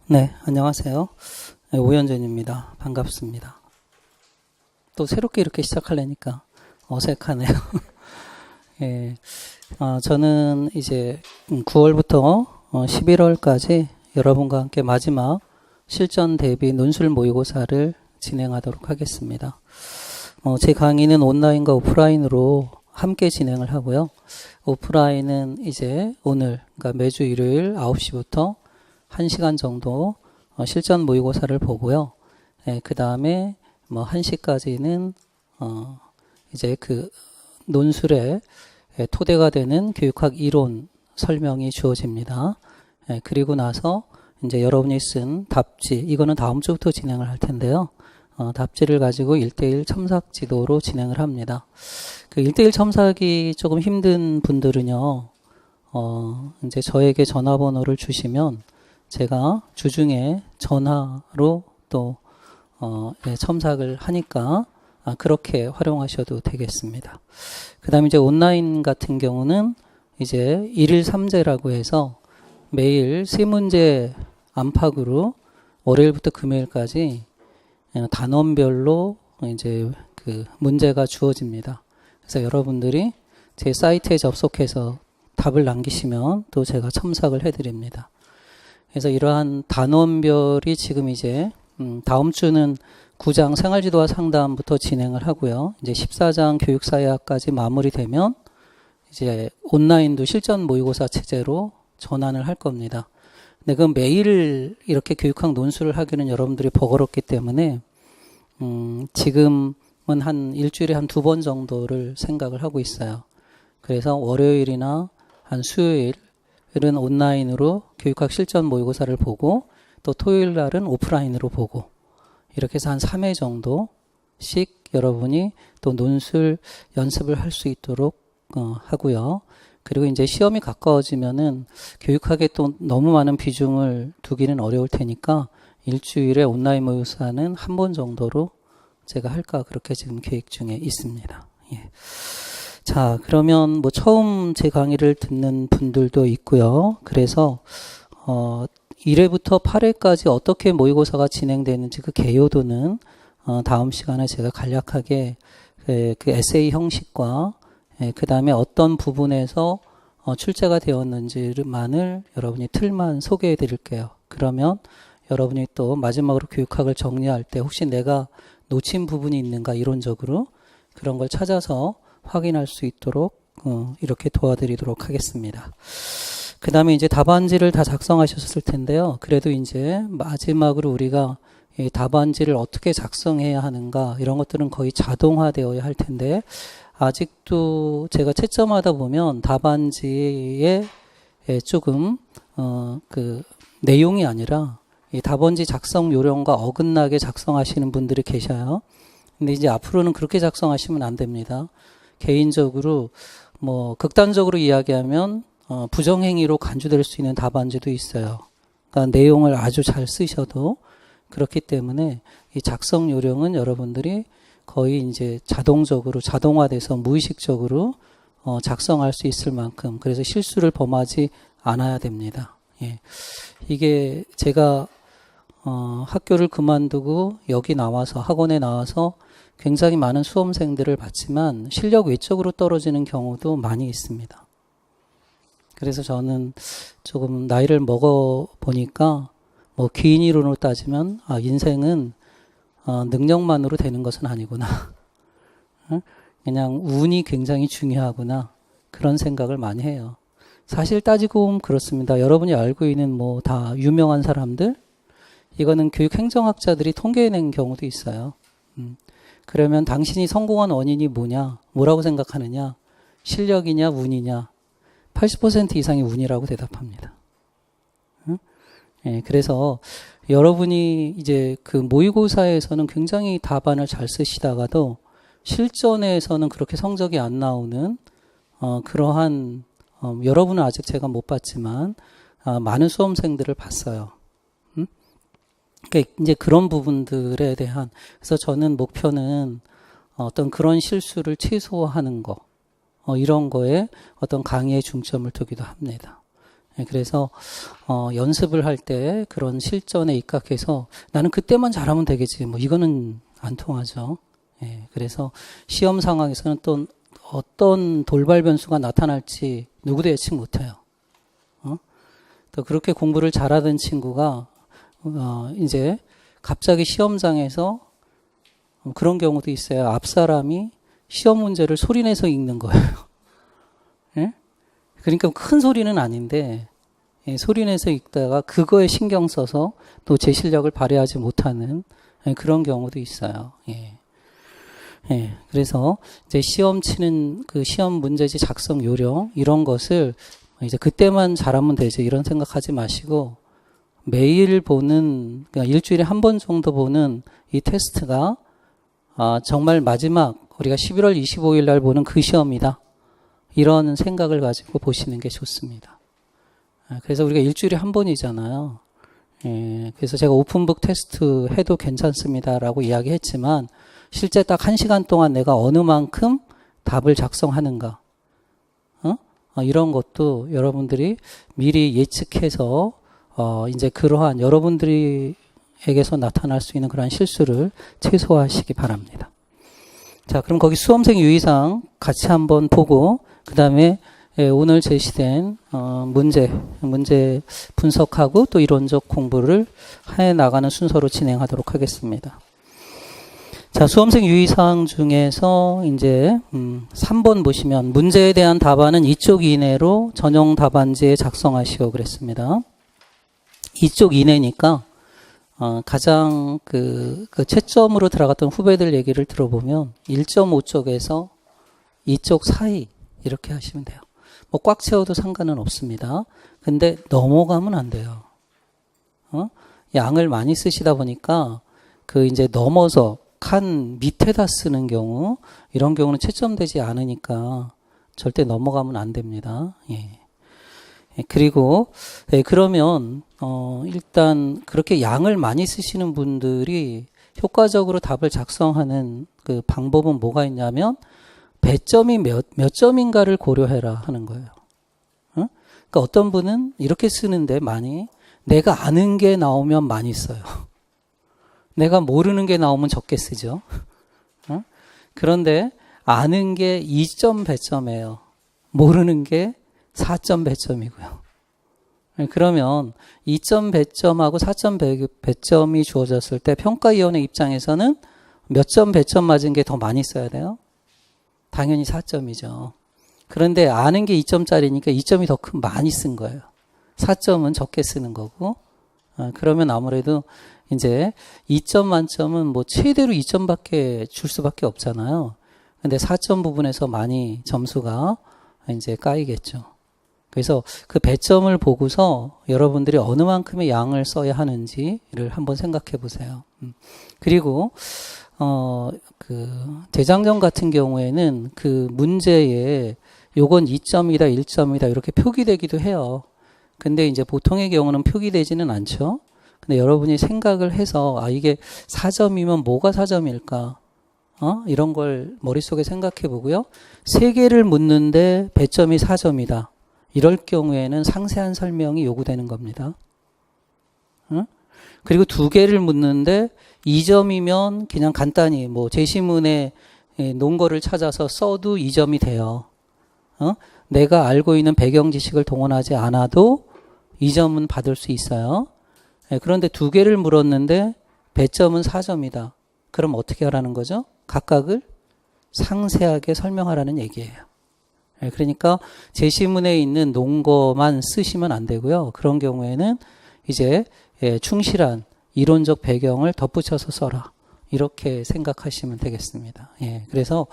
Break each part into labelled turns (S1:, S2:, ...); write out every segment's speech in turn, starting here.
S1: 네, 안녕하세요. 네, 오현준입니다. 반갑습니다. 또 새롭게 이렇게 시작하려니까 어색하네요. 예, 저는 이제 9월부터 11월까지 여러분과 함께 마지막 실전 대비 논술 모의고사를 진행하도록 하겠습니다. 제 강의는 온라인과 오프라인으로 함께 진행을 하고요. 오프라인은 이제 오늘, 그러니까 매주 일요일 9시부터 1시간 정도 실전 모의고사를 보고요. 그 다음에 1시까지는 이제 그 논술의 토대가 되는 교육학 이론 설명이 주어집니다. 그리고 나서 이제 여러분이 쓴 답지, 이거는 다음 주부터 진행을 할 텐데요. 답지를 가지고 1대1 첨삭 지도로 진행을 합니다. 그 1대1 첨삭이 조금 힘든 분들은요, 이제 저에게 전화번호를 주시면 제가 주중에 전화로 또 첨삭을 하니까 그렇게 활용하셔도 되겠습니다. 그 다음에 이제 온라인 같은 경우는 이제 1일 3제라고 해서 매일 3문제 안팎으로 월요일부터 금요일까지 단원별로 이제 그 문제가 주어집니다. 그래서 여러분들이 제 사이트에 접속해서 답을 남기시면 또 제가 첨삭을 해드립니다. 그래서 이러한 단원별이 지금 이제 다음 주는 9장 생활지도와 상담부터 진행을 하고요. 이제 14장 교육사회학까지 마무리되면 이제 온라인도 실전 모의고사 체제로 전환을 할 겁니다. 근데 그 매일 이렇게 교육학 논술을 하기는 여러분들이 버거롭기 때문에 지금은 한 일주일에 한 2번 정도를 생각을 하고 있어요. 그래서 월요일이나 한 수요일은 온라인으로 교육학 실전 모의고사를 보고 또 토요일 날은 오프라인으로 보고 이렇게 해서 한 3회 정도씩 여러분이 또 논술 연습을 할 수 있도록 하고요. 그리고 이제 시험이 가까워지면은 교육학에 또 너무 많은 비중을 두기는 어려울 테니까 일주일에 온라인 모의고사는 한 번 정도로 제가 할까 그렇게 지금 계획 중에 있습니다. 예. 자, 그러면 뭐 처음 제 강의를 듣는 분들도 있고요. 그래서 1회부터 8회까지 어떻게 모의고사가 진행되는지 그 개요도는 다음 시간에 제가 간략하게 그 에세이 형식과 그 다음에 어떤 부분에서 출제가 되었는지만을 여러분이 틀만 소개해 드릴게요. 그러면 여러분이 또 마지막으로 교육학을 정리할 때 혹시 내가 놓친 부분이 있는가 이론적으로 그런 걸 찾아서 확인할 수 있도록 이렇게 도와드리도록 하겠습니다. 그 다음에 이제 답안지를 다 작성하셨을 텐데요. 그래도 이제 마지막으로 우리가 이 답안지를 어떻게 작성해야 하는가 이런 것들은 거의 자동화되어야 할 텐데 아직도 제가 채점하다 보면 답안지에 조금 그 내용이 아니라 이 답안지 작성 요령과 어긋나게 작성하시는 분들이 계셔요. 근데 이제 앞으로는 그렇게 작성하시면 안 됩니다. 개인적으로 뭐 극단적으로 이야기하면 부정행위로 간주될 수 있는 답안지도 있어요. 그러니까 내용을 아주 잘 쓰셔도 그렇기 때문에 이 작성 요령은 여러분들이 거의 이제 자동적으로 자동화돼서 무의식적으로 작성할 수 있을 만큼 그래서 실수를 범하지 않아야 됩니다. 예. 이게 제가 학교를 그만두고 여기 나와서 학원에 나와서 굉장히 많은 수험생들을 봤지만 실력 외적으로 떨어지는 경우도 많이 있습니다. 그래서 저는 조금 나이를 먹어 보니까 뭐 기인 이론으로 따지면 인생은 능력만으로 되는 것은 아니구나. 그냥 운이 굉장히 중요하구나. 그런 생각을 많이 해요. 사실 따지고 보면 그렇습니다. 여러분이 알고 있는 뭐 다 유명한 사람들 이거는 교육행정학자들이 통계해낸 경우도 있어요. 그러면 당신이 성공한 원인이 뭐냐? 뭐라고 생각하느냐? 실력이냐? 운이냐? 80% 이상이 운이라고 대답합니다. 예, 그래서 여러분이 이제 그 모의고사에서는 굉장히 답안을 잘 쓰시다가도 실전에서는 그렇게 성적이 안 나오는 그러한 여러분은 아직 제가 못 봤지만 많은 수험생들을 봤어요. 그러니까 이제 그런 부분들에 대한 그래서 저는 목표는 어떤 그런 실수를 최소화하는 거 이런 거에 어떤 강의에 중점을 두기도 합니다. 그래서 연습을 할 때 그런 실전에 입각해서 나는 그때만 잘하면 되겠지. 뭐 이거는 안 통하죠. 그래서 시험 상황에서는 또 어떤 돌발 변수가 나타날지 누구도 예측 못해요. 또 그렇게 공부를 잘하던 친구가 이제 갑자기 시험장에서 그런 경우도 있어요. 앞 사람이 시험 문제를 소리내서 읽는 거예요. 예? 그러니까 큰 소리는 아닌데 소리내서 읽다가 그거에 신경 써서 또 제 실력을 발휘하지 못하는 그런 경우도 있어요. 그래서 이제 시험 치는 그 시험 문제지 작성 요령 이런 것을 이제 그때만 잘하면 되지 이런 생각하지 마시고 매일 보는 그러니까 일주일에 한 번 정도 보는 이 테스트가 정말 마지막 우리가 11월 25일 날 보는 그 시험이다. 이런 생각을 가지고 보시는 게 좋습니다. 그래서 우리가 일주일에 한 번이잖아요. 그래서 제가 오픈북 테스트 해도 괜찮습니다라고 이야기했지만 실제 딱 1시간 동안 내가 어느 만큼 답을 작성하는가 이런 것도 여러분들이 미리 예측해서 이제 그러한 여러분들에게서 나타날 수 있는 그런 실수를 최소화하시기 바랍니다. 자, 그럼 거기 수험생 유의사항 같이 한번 보고 그 다음에 오늘 제시된 문제 분석하고 또 이론적 공부를 해 나가는 순서로 진행하도록 하겠습니다. 자, 수험생 유의사항 중에서 이제 3번 보시면 문제에 대한 답안은 2쪽 이내로 전용 답안지에 작성하시오 그랬습니다. 2쪽 이내니까 가장 그 채점으로 들어갔던 후배들 얘기를 들어보면 1.5쪽에서 2쪽 사이 이렇게 하시면 돼요. 뭐 꽉 채워도 상관은 없습니다. 근데 넘어가면 안 돼요. 양을 많이 쓰시다 보니까 그 이제 넘어서 칸 밑에다 쓰는 경우 이런 경우는 채점되지 않으니까 절대 넘어가면 안 됩니다. 그리고 그러면 일단 그렇게 양을 많이 쓰시는 분들이 효과적으로 답을 작성하는 그 방법은 뭐가 있냐면 배점이 몇 점인가를 고려해라 하는 거예요. 그러니까 어떤 분은 이렇게 쓰는데 많이 내가 아는 게 나오면 많이 써요. 내가 모르는 게 나오면 적게 쓰죠. 그런데 아는 게 2점 배점이에요. 모르는 게 4점 배점이고요. 그러면 2점 배점하고 4점 배점이 주어졌을 때 평가위원회 입장에서는 몇 점 배점 맞은 게 더 많이 써야 돼요? 당연히 4점이죠. 그런데 아는 게 2점짜리니까 2점이 더 많이 쓴 거예요. 4점은 적게 쓰는 거고 그러면 아무래도 이제 2점 만점은 뭐 최대로 2점밖에 줄 수밖에 없잖아요. 근데 4점 부분에서 많이 점수가 이제 까이겠죠. 그래서 그 배점을 보고서 여러분들이 어느 만큼의 양을 써야 하는지를 한번 생각해 보세요. 그리고 그 재작년 같은 경우에는 그 문제에 요건 2점이다, 1점이다 이렇게 표기되기도 해요. 근데 이제 보통의 경우는 표기되지는 않죠. 근데 여러분이 생각을 해서 이게 4점이면 뭐가 4점일까? 이런 걸 머릿속에 생각해 보고요. 3개를 묻는데 배점이 4점이다. 이럴 경우에는 상세한 설명이 요구되는 겁니다. 그리고 2개를 묻는데 2점이면 그냥 간단히 뭐 제시문에 놓은 거를 찾아서 써도 2점이 돼요. 내가 알고 있는 배경 지식을 동원하지 않아도 2점은 받을 수 있어요. 그런데 2개를 물었는데 배점은 4점이다. 그럼 어떻게 하라는 거죠? 각각을 상세하게 설명하라는 얘기예요. 그러니까 제시문에 있는 논거만 쓰시면 안 되고요. 그런 경우에는 이제 충실한 이론적 배경을 덧붙여서 써라. 이렇게 생각하시면 되겠습니다. 그래서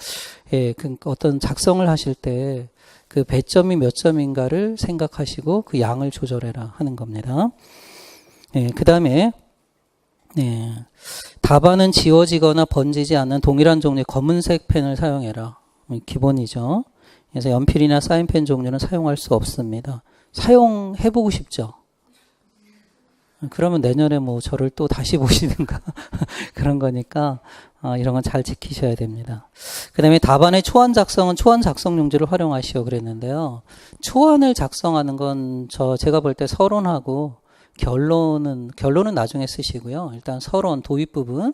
S1: 그 어떤 작성을 하실 때 그 배점이 몇 점인가를 생각하시고 그 양을 조절해라 하는 겁니다. 그 다음에 답안은 지워지거나 번지지 않는 동일한 종류의 검은색 펜을 사용해라. 기본이죠. 그래서 연필이나 사인펜 종류는 사용할 수 없습니다. 사용해보고 싶죠? 그러면 내년에 뭐 저를 또 다시 보시든가 그런 거니까 이런 건 잘 지키셔야 됩니다. 그 다음에 답안의 초안 작성은 초안 작성 용지를 활용하시오 그랬는데요. 초안을 작성하는 건 제가 볼 때 서론하고 결론은 나중에 쓰시고요. 일단 서론, 도입 부분은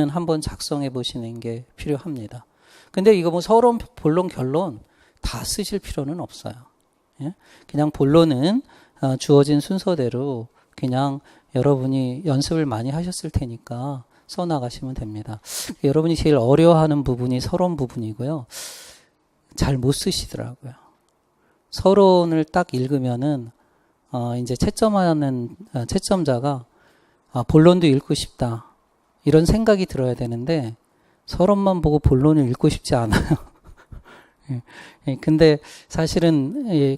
S1: 한번 작성해 보시는 게 필요합니다. 근데 이거 뭐 서론, 본론, 결론 다 쓰실 필요는 없어요. 예? 그냥 본론은 주어진 순서대로 그냥 여러분이 연습을 많이 하셨을 테니까 써나가시면 됩니다. 여러분이 제일 어려워하는 부분이 서론 부분이고요. 잘 못 쓰시더라고요. 서론을 딱 읽으면은 이제 채점자가 본론도 읽고 싶다 이런 생각이 들어야 되는데 서론만 보고 본론을 읽고 싶지 않아요. 근데 사실은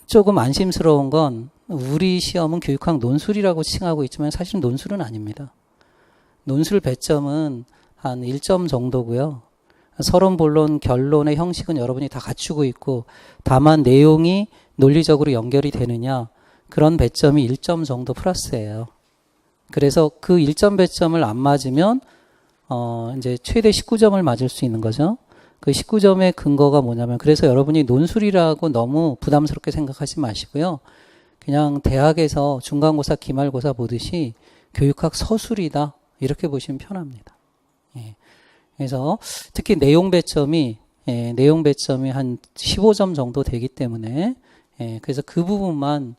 S1: 조금 안심스러운 건 우리 시험은 교육학 논술이라고 칭하고 있지만 사실은 논술은 아닙니다. 논술 배점은 한 1점 정도고요. 서론, 본론, 결론의 형식은 여러분이 다 갖추고 있고 다만 내용이 논리적으로 연결이 되느냐 그런 배점이 1점 정도 플러스예요. 그래서 그 1점 배점을 안 맞으면 이제 최대 19점을 맞을 수 있는 거죠. 그 19점의 근거가 뭐냐면 그래서 여러분이 논술이라고 너무 부담스럽게 생각하지 마시고요. 그냥 대학에서 중간고사, 기말고사 보듯이 교육학 서술이다 이렇게 보시면 편합니다. 예. 그래서 특히 내용 배점이 한 15점 정도 되기 때문에 그래서 그 부분만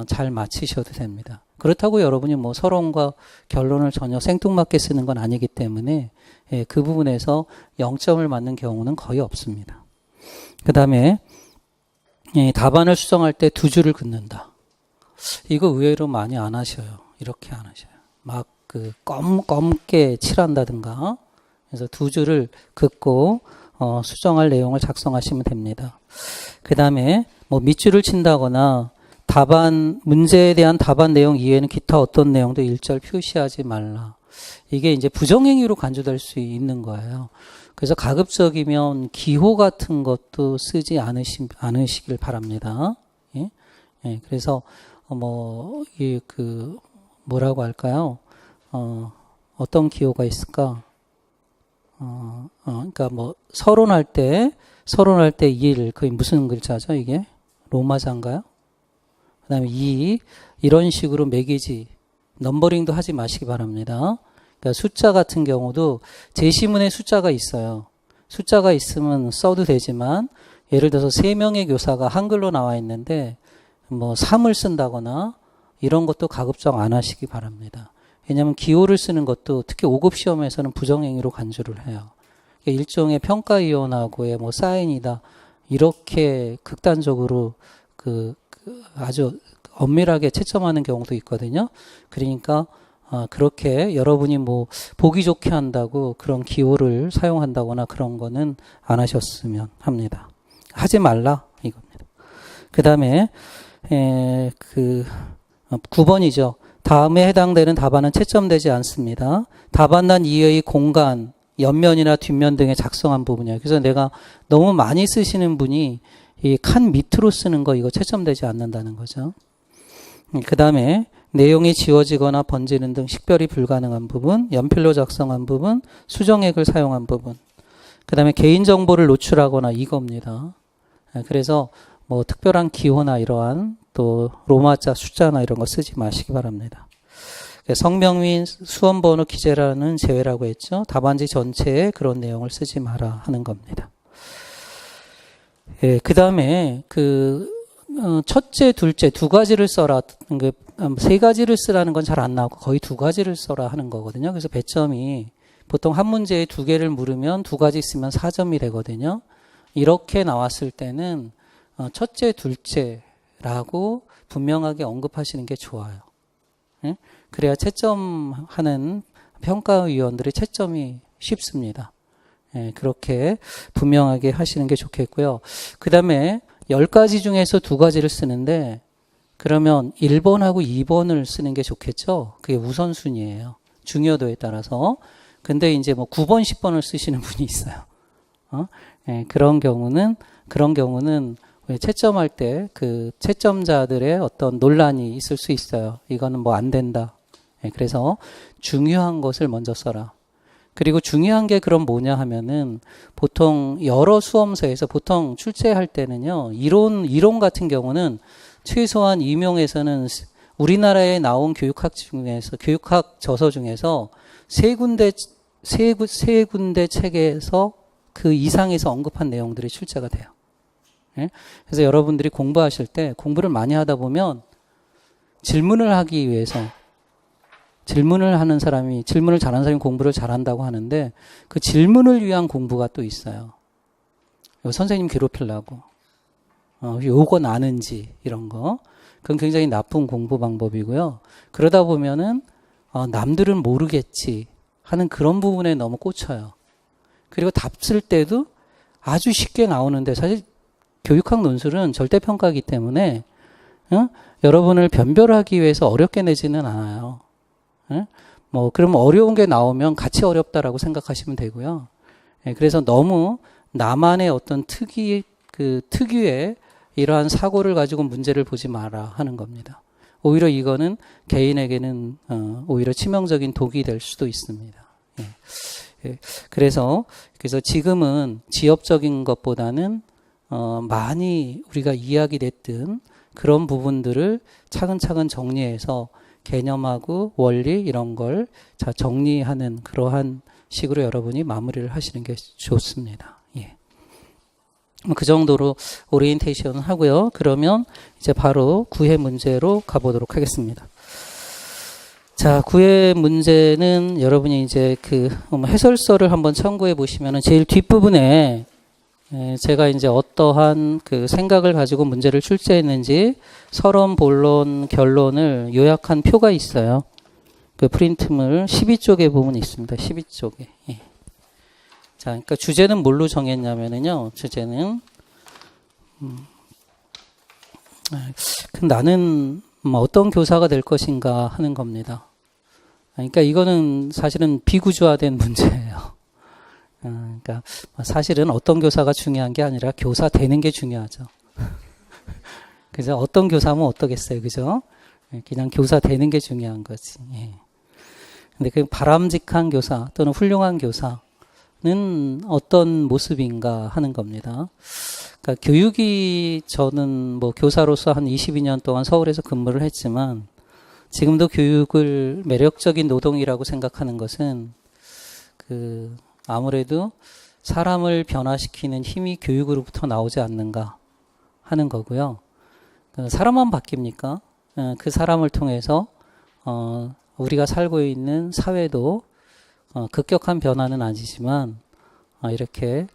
S1: 잘 맞히셔도 됩니다. 그렇다고 여러분이 뭐 서론과 결론을 전혀 생뚱맞게 쓰는 건 아니기 때문에 그 부분에서 0점을 맞는 경우는 거의 없습니다. 그 다음에 답안을 수정할 때 두 줄을 긋는다. 이거 의외로 많이 안 하셔요. 이렇게 안 하셔요. 막 검게 칠한다든가. 그래서 두 줄을 긋고 수정할 내용을 작성하시면 됩니다. 그 다음에 뭐 밑줄을 친다거나 문제에 대한 답안 내용 이외에는 기타 어떤 내용도 일절 표시하지 말라. 이게 이제 부정행위로 간주될 수 있는 거예요. 그래서 가급적이면 기호 같은 것도 쓰지 않으시길 바랍니다. 예? 예, 그래서 뭐라고 할까요? 어떤 기호가 있을까? 그러니까 뭐 서론할 때 일 그게 무슨 글자죠? 이게 로마자인가요? 그다음에 이런 식으로 매기지 넘버링도 하지 마시기 바랍니다. 그러니까 숫자 같은 경우도 제시문에 숫자가 있어요. 숫자가 있으면 써도 되지만 예를 들어서 3명의 교사가 한글로 나와 있는데 뭐 3을 쓴다거나 이런 것도 가급적 안 하시기 바랍니다. 왜냐하면 기호를 쓰는 것도 특히 5급 시험에서는 부정행위로 간주를 해요. 그러니까 일종의 평가위원하고의 뭐 사인이다 이렇게 극단적으로 아주 엄밀하게 채점하는 경우도 있거든요. 그러니까 그렇게 여러분이 뭐 보기 좋게 한다고 그런 기호를 사용한다거나 그런 거는 안 하셨으면 합니다. 하지 말라 이겁니다. 그 다음에 9번이죠. 다음에 해당되는 답안은 채점되지 않습니다. 답안란 이외의 공간, 옆면이나 뒷면 등에 작성한 부분이에요. 그래서 내가 너무 많이 쓰시는 분이 이 칸 밑으로 쓰는 거 이거 채점되지 않는다는 거죠. 그 다음에 내용이 지워지거나 번지는 등 식별이 불가능한 부분, 연필로 작성한 부분, 수정액을 사용한 부분, 그 다음에 개인정보를 노출하거나 이겁니다. 그래서 뭐 특별한 기호나 이러한 또 로마자 숫자나 이런 거 쓰지 마시기 바랍니다. 성명 및 수험번호 기재라는 제외라고 했죠. 답안지 전체에 그런 내용을 쓰지 마라 하는 겁니다. 그 다음에 첫째, 둘째 두 가지를 써라. 세 가지를 쓰라는 건 잘 안 나오고 거의 두 가지를 써라 하는 거거든요. 그래서 배점이 보통 한 문제에 2개를 물으면 2가지 쓰면 4점이 되거든요. 이렇게 나왔을 때는 첫째, 둘째라고 분명하게 언급하시는 게 좋아요. 예? 그래야 채점하는 평가위원들의 채점이 쉽습니다. 예, 그렇게 분명하게 하시는 게 좋겠고요. 그 다음에 10가지 중에서 2가지를 쓰는데 그러면 1번하고 2번을 쓰는 게 좋겠죠. 그게 우선순위예요. 중요도에 따라서. 근데 이제 뭐 9번, 10번을 쓰시는 분이 있어요. 예, 그런 경우는 왜 채점할 때 그 채점자들의 어떤 논란이 있을 수 있어요. 이거는 뭐 안 된다. 그래서 중요한 것을 먼저 써라. 그리고 중요한 게 그럼 뭐냐 하면은 보통 여러 수험서에서 보통 출제할 때는요. 이론 같은 경우는 최소한 임용에서는 우리나라에 나온 교육학 저서 중에서 세 군데 책에서 그 이상에서 언급한 내용들이 출제가 돼요. 그래서 여러분들이 공부하실 때 공부를 많이 하다 보면 질문을 하기 위해서 질문을 잘하는 사람이 공부를 잘한다고 하는데 그 질문을 위한 공부가 또 있어요. 선생님 괴롭히려고. 요건 아는지 이런 거. 그건 굉장히 나쁜 공부 방법이고요. 그러다 보면은 남들은 모르겠지 하는 그런 부분에 너무 꽂혀요. 그리고 답 쓸 때도 아주 쉽게 나오는데 사실 교육학 논술은 절대평가이기 때문에 여러분을 변별하기 위해서 어렵게 내지는 않아요. 뭐 그러면 어려운 게 나오면 같이 어렵다라고 생각하시면 되고요. 그래서 너무 나만의 어떤 특유의 이러한 사고를 가지고 문제를 보지 마라 하는 겁니다. 오히려 이거는 개인에게는 오히려 치명적인 독이 될 수도 있습니다. 그래서 지금은 지엽적인 것보다는 많이 우리가 이야기 됐던 그런 부분들을 차근차근 정리해서 개념하고 원리 이런 걸 정리하는 그러한 식으로 여러분이 마무리를 하시는 게 좋습니다. 그 정도로 오리엔테이션을 하고요. 그러면 이제 바로 구해 문제로 가보도록 하겠습니다. 자, 구해 문제는 여러분이 이제 해설서를 한번 참고해 보시면은 제일 뒷부분에 제가 이제 어떠한 그 생각을 가지고 문제를 출제했는지 서론, 본론, 결론을 요약한 표가 있어요. 그 프린트물 12쪽에 보면 있습니다. 12쪽에. 자, 그러니까 주제는 뭘로 정했냐면은요. 주제는 나는 어떤 교사가 될 것인가 하는 겁니다. 그러니까 이거는 사실은 비구조화된 문제예요. 그러니까 사실은 어떤 교사가 중요한 게 아니라 교사 되는 게 중요하죠. 그죠? 어떤 교사면 어떠겠어요, 그죠? 그냥 교사 되는 게 중요한 거지. 근데 그 바람직한 교사 또는 훌륭한 교사는 어떤 모습인가 하는 겁니다. 그러니까 교육이 저는 뭐 교사로서 한 22년 동안 서울에서 근무를 했지만 지금도 교육을 매력적인 노동이라고 생각하는 것은 아무래도 사람을 변화시키는 힘이 교육으로부터 나오지 않는가 하는 거고요. 사람만 바뀝니까? 그 사람을 통해서 우리가 살고 있는 사회도 급격한 변화는 아니지만 이렇게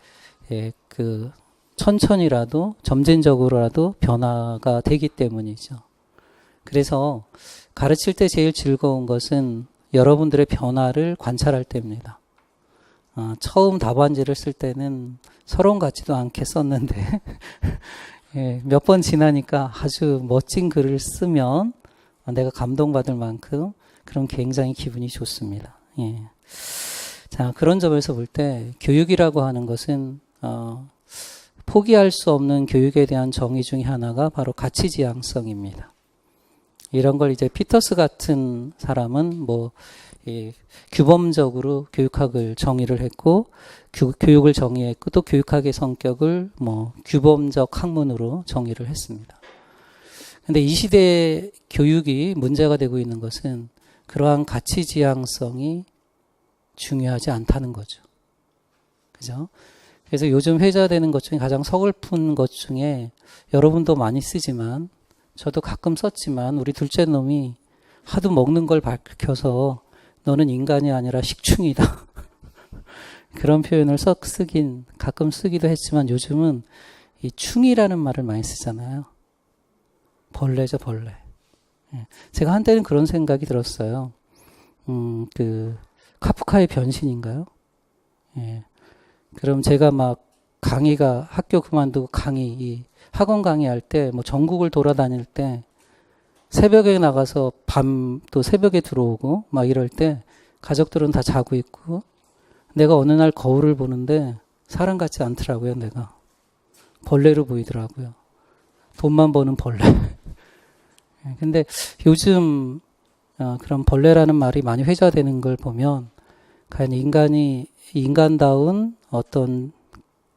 S1: 천천히라도 점진적으로라도 변화가 되기 때문이죠. 그래서 가르칠 때 제일 즐거운 것은 여러분들의 변화를 관찰할 때입니다. 처음 답안지를 쓸 때는 서론 같지도 않게 썼는데 몇 번 지나니까 아주 멋진 글을 쓰면 내가 감동받을 만큼 그런 굉장히 기분이 좋습니다. 자, 그런 점에서 볼 때 교육이라고 하는 것은 포기할 수 없는 교육에 대한 정의 중에 하나가 바로 가치지향성입니다. 이런 걸 이제 피터스 같은 사람은 규범적으로 교육학을 정의를 했고 교육을 정의했고 또 교육학의 성격을 규범적 학문으로 정의를 했습니다. 근데 이 시대 교육이 문제가 되고 있는 것은 그러한 가치 지향성이 중요하지 않다는 거죠. 그죠? 그래서 요즘 회자되는 것 중에 가장 서글픈 것 중에 여러분도 많이 쓰지만 저도 가끔 썼지만 우리 둘째 놈이 하도 먹는 걸 밝혀서 너는 인간이 아니라 식충이다. 그런 표현을 가끔 쓰기도 했지만 요즘은 이 충이라는 말을 많이 쓰잖아요. 벌레죠, 벌레. 제가 한때는 그런 생각이 들었어요. 카프카의 변신인가요? 그럼 제가 학교 그만두고 학원 강의할 때, 전국을 돌아다닐 때, 새벽에 나가서 또 새벽에 들어오고, 이럴 때, 가족들은 다 자고 있고, 내가 어느 날 거울을 보는데, 사람 같지 않더라고요, 내가. 벌레로 보이더라고요. 돈만 버는 벌레. 근데 요즘 그런 벌레라는 말이 많이 회자되는 걸 보면 과연 인간이 인간다운 어떤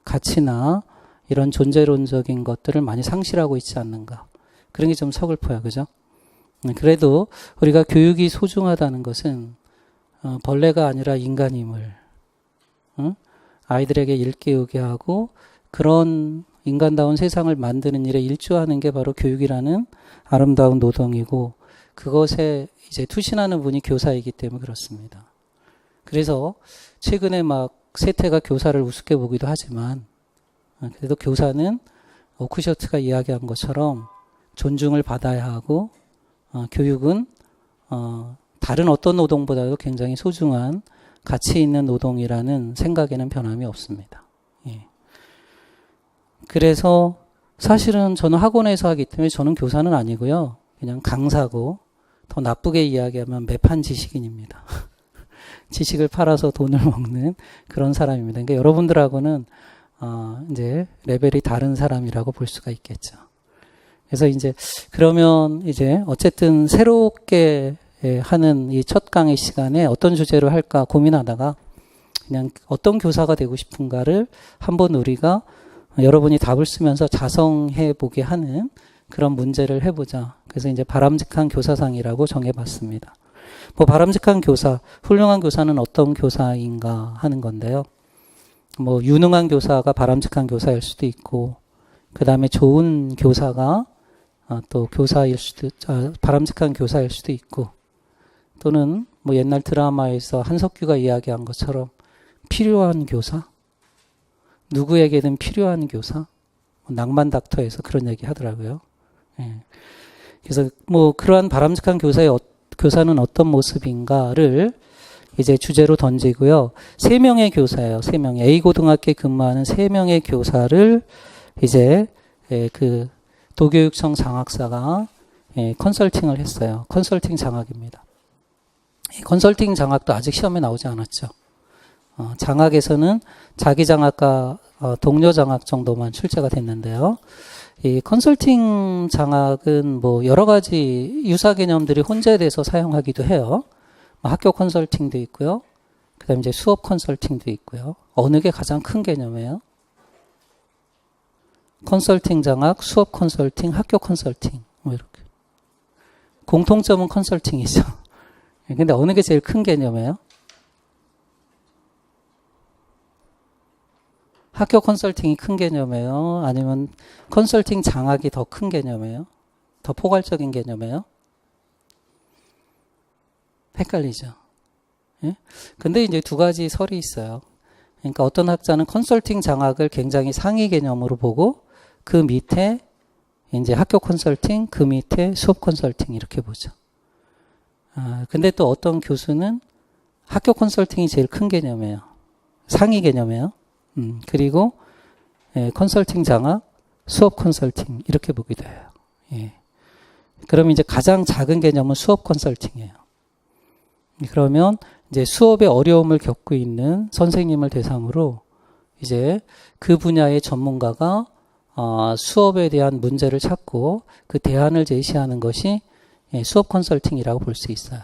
S1: 가치나 이런 존재론적인 것들을 많이 상실하고 있지 않는가. 그런 게 좀 서글퍼요. 그죠? 그래도 우리가 교육이 소중하다는 것은 벌레가 아니라 인간임을 아이들에게 일깨우게 하고 그런 인간다운 세상을 만드는 일에 일조하는 게 바로 교육이라는 아름다운 노동이고 그것에 이제 투신하는 분이 교사이기 때문에 그렇습니다. 그래서 최근에 막 세태가 교사를 우습게 보기도 하지만 그래도 교사는 오크셔트가 이야기한 것처럼 존중을 받아야 하고 교육은 다른 어떤 노동보다도 굉장히 소중한 가치 있는 노동이라는 생각에는 변함이 없습니다. 예. 그래서 사실은 저는 학원에서 하기 때문에 저는 교사는 아니고요. 그냥 강사고 더 나쁘게 이야기하면 매판 지식인입니다. 지식을 팔아서 돈을 먹는 그런 사람입니다. 그러니까 여러분들하고는 이제 레벨이 다른 사람이라고 볼 수가 있겠죠. 그래서 이제 그러면 이제 어쨌든 새롭게 하는 이 첫 강의 시간에 어떤 주제로 할까 고민하다가 그냥 어떤 교사가 되고 싶은가를 한번 우리가 여러분이 답을 쓰면서 자성해 보게 하는 그런 문제를 해보자. 그래서 이제 바람직한 교사상이라고 정해봤습니다. 뭐 바람직한 교사, 훌륭한 교사는 어떤 교사인가 하는 건데요. 뭐 유능한 교사가 바람직한 교사일 수도 있고, 그 다음에 좋은 교사가 또 교사일 수도, 바람직한 교사일 수도 있고, 또는 뭐 옛날 드라마에서 한석규가 이야기한 것처럼 필요한 교사, 누구에게든 필요한 교사, 낭만 닥터에서 그런 얘기 하더라고요. 예. 그래서 뭐 그러한 바람직한 교사는 어떤 모습인가를 이제 주제로 던지고요. 3명의 교사예요. 3명. A고등학교에 근무하는 3명의 교사를 이제 그 도교육청 장학사가 컨설팅을 했어요. 컨설팅 장학입니다. 컨설팅 장학도 아직 시험에 나오지 않았죠. 장학에서는 자기 장학과 동료 장학 정도만 출제가 됐는데요. 이 컨설팅 장학은 뭐 여러 가지 유사 개념들이 혼재돼서 사용하기도 해요. 학교 컨설팅도 있고요. 그 다음에 이제 수업 컨설팅도 있고요. 어느 게 가장 큰 개념이에요? 컨설팅 장학, 수업 컨설팅, 학교 컨설팅. 뭐 이렇게. 공통점은 컨설팅이죠. 근데 어느 게 제일 큰 개념이에요? 학교 컨설팅이 큰 개념이에요? 아니면 컨설팅 장학이 더 큰 개념이에요? 더 포괄적인 개념이에요? 헷갈리죠. 예? 근데 이제 두 가지 설이 있어요. 그러니까 어떤 학자는 컨설팅 장학을 굉장히 상위 개념으로 보고 그 밑에 이제 학교 컨설팅, 그 밑에 수업 컨설팅 이렇게 보죠. 근데 또 어떤 교수는 학교 컨설팅이 제일 큰 개념이에요. 상위 개념이에요. 그리고 컨설팅 장학, 수업 컨설팅 이렇게 보기도 해요. 예. 그럼 이제 가장 작은 개념은 수업 컨설팅이에요. 그러면 이제 수업에 어려움을 겪고 있는 선생님을 대상으로 이제 그 분야의 전문가가 수업에 대한 문제를 찾고 그 대안을 제시하는 것이 수업 컨설팅이라고 볼 수 있어요.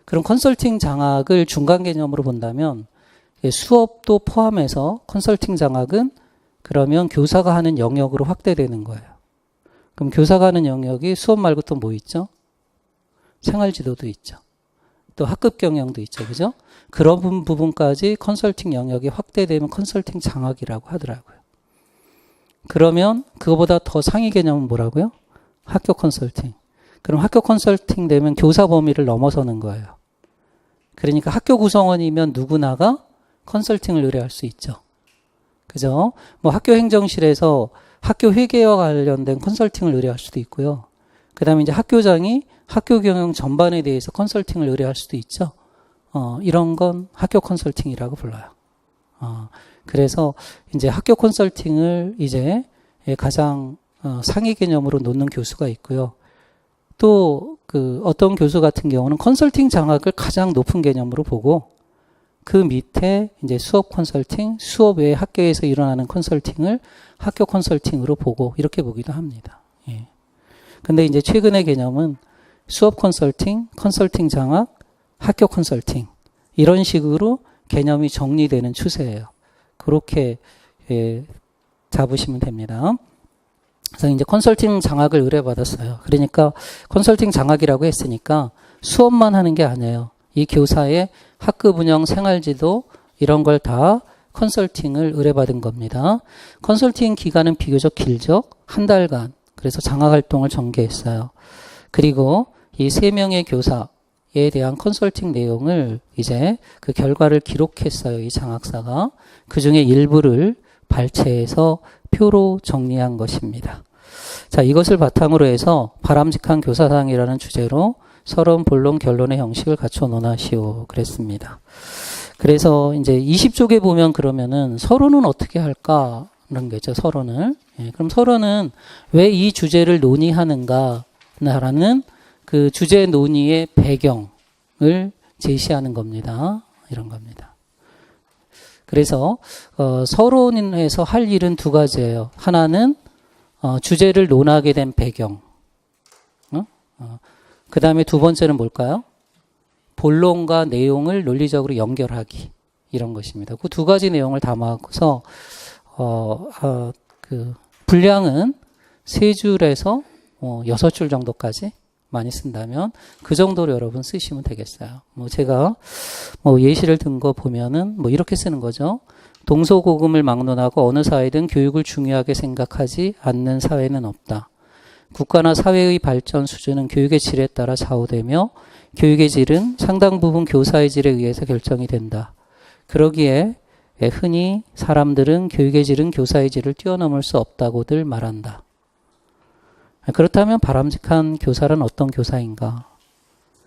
S1: 그럼 컨설팅 장학을 중간 개념으로 본다면 수업도 포함해서 컨설팅 장학은 그러면 교사가 하는 영역으로 확대되는 거예요. 그럼 교사가 하는 영역이 수업 말고 또 뭐 있죠? 생활지도도 있죠. 또 학급 경영도 있죠. 그죠? 그런 부분까지 컨설팅 영역이 확대되면 컨설팅 장학이라고 하더라고요. 그러면 그거보다 더 상위 개념은 뭐라고요? 학교 컨설팅. 그럼 학교 컨설팅 되면 교사 범위를 넘어서는 거예요. 그러니까 학교 구성원이면 누구나가 컨설팅을 의뢰할 수 있죠. 그죠? 뭐 학교 행정실에서 학교 회계와 관련된 컨설팅을 의뢰할 수도 있고요. 그 다음에 이제 학교장이 학교 경영 전반에 대해서 컨설팅을 의뢰할 수도 있죠. 이런 건 학교 컨설팅이라고 불러요. 그래서 이제 학교 컨설팅을 이제 가장 상위 개념으로 놓는 교수가 있고요. 또 그 어떤 교수 같은 경우는 컨설팅 장학을 가장 높은 개념으로 보고 그 밑에 이제 수업 컨설팅, 수업 외에 학교에서 일어나는 컨설팅을 학교 컨설팅으로 보고 이렇게 보기도 합니다. 근데 이제 최근의 개념은 수업 컨설팅, 컨설팅 장학, 학교 컨설팅 이런 식으로 개념이 정리되는 추세예요. 그렇게 잡으시면 됩니다. 그래서 이제 컨설팅 장학을 의뢰받았어요. 그러니까 컨설팅 장학이라고 했으니까 수업만 하는 게 아니에요. 이 교사의 학급 운영, 생활지도 이런 걸 다 컨설팅을 의뢰받은 겁니다. 컨설팅 기간은 비교적 길죠. 한 달간. 그래서 장학활동을 전개했어요. 그리고 이 3명의 교사에 대한 컨설팅 내용을 이제 그 결과를 기록했어요. 이 장학사가. 그 중에 일부를 발췌해서 표로 정리한 것입니다. 자, 이것을 바탕으로 해서 바람직한 교사상이라는 주제로 서론, 본론, 결론의 형식을 갖춰 논하시오. 그랬습니다. 그래서 이제 20쪽에 보면 그러면은 서론은 어떻게 할까? 그런 거죠, 서론을. 그럼 서론은 왜 이 주제를 논의하는가라는 그 주제 논의의 배경을 제시하는 겁니다. 이런 겁니다. 그래서 서론에서 할 일은 두 가지예요. 하나는 주제를 논하게 된 배경. 그 다음에 두 번째는 뭘까요? 본론과 내용을 논리적으로 연결하기. 이런 것입니다. 그 두 가지 내용을 담아서 그 분량은 3줄에서 6줄 정도까지 많이 쓴다면 그 정도로 여러분 쓰시면 되겠어요. 제가 예시를 든 거 보면은 이렇게 쓰는 거죠. 동서고금을 막론하고 어느 사회든 교육을 중요하게 생각하지 않는 사회는 없다. 국가나 사회의 발전 수준은 교육의 질에 따라 좌우되며 교육의 질은 상당 부분 교사의 질에 의해서 결정이 된다. 그러기에 흔히 사람들은 교육의 질은 교사의 질을 뛰어넘을 수 없다고들 말한다. 그렇다면 바람직한 교사란 어떤 교사인가?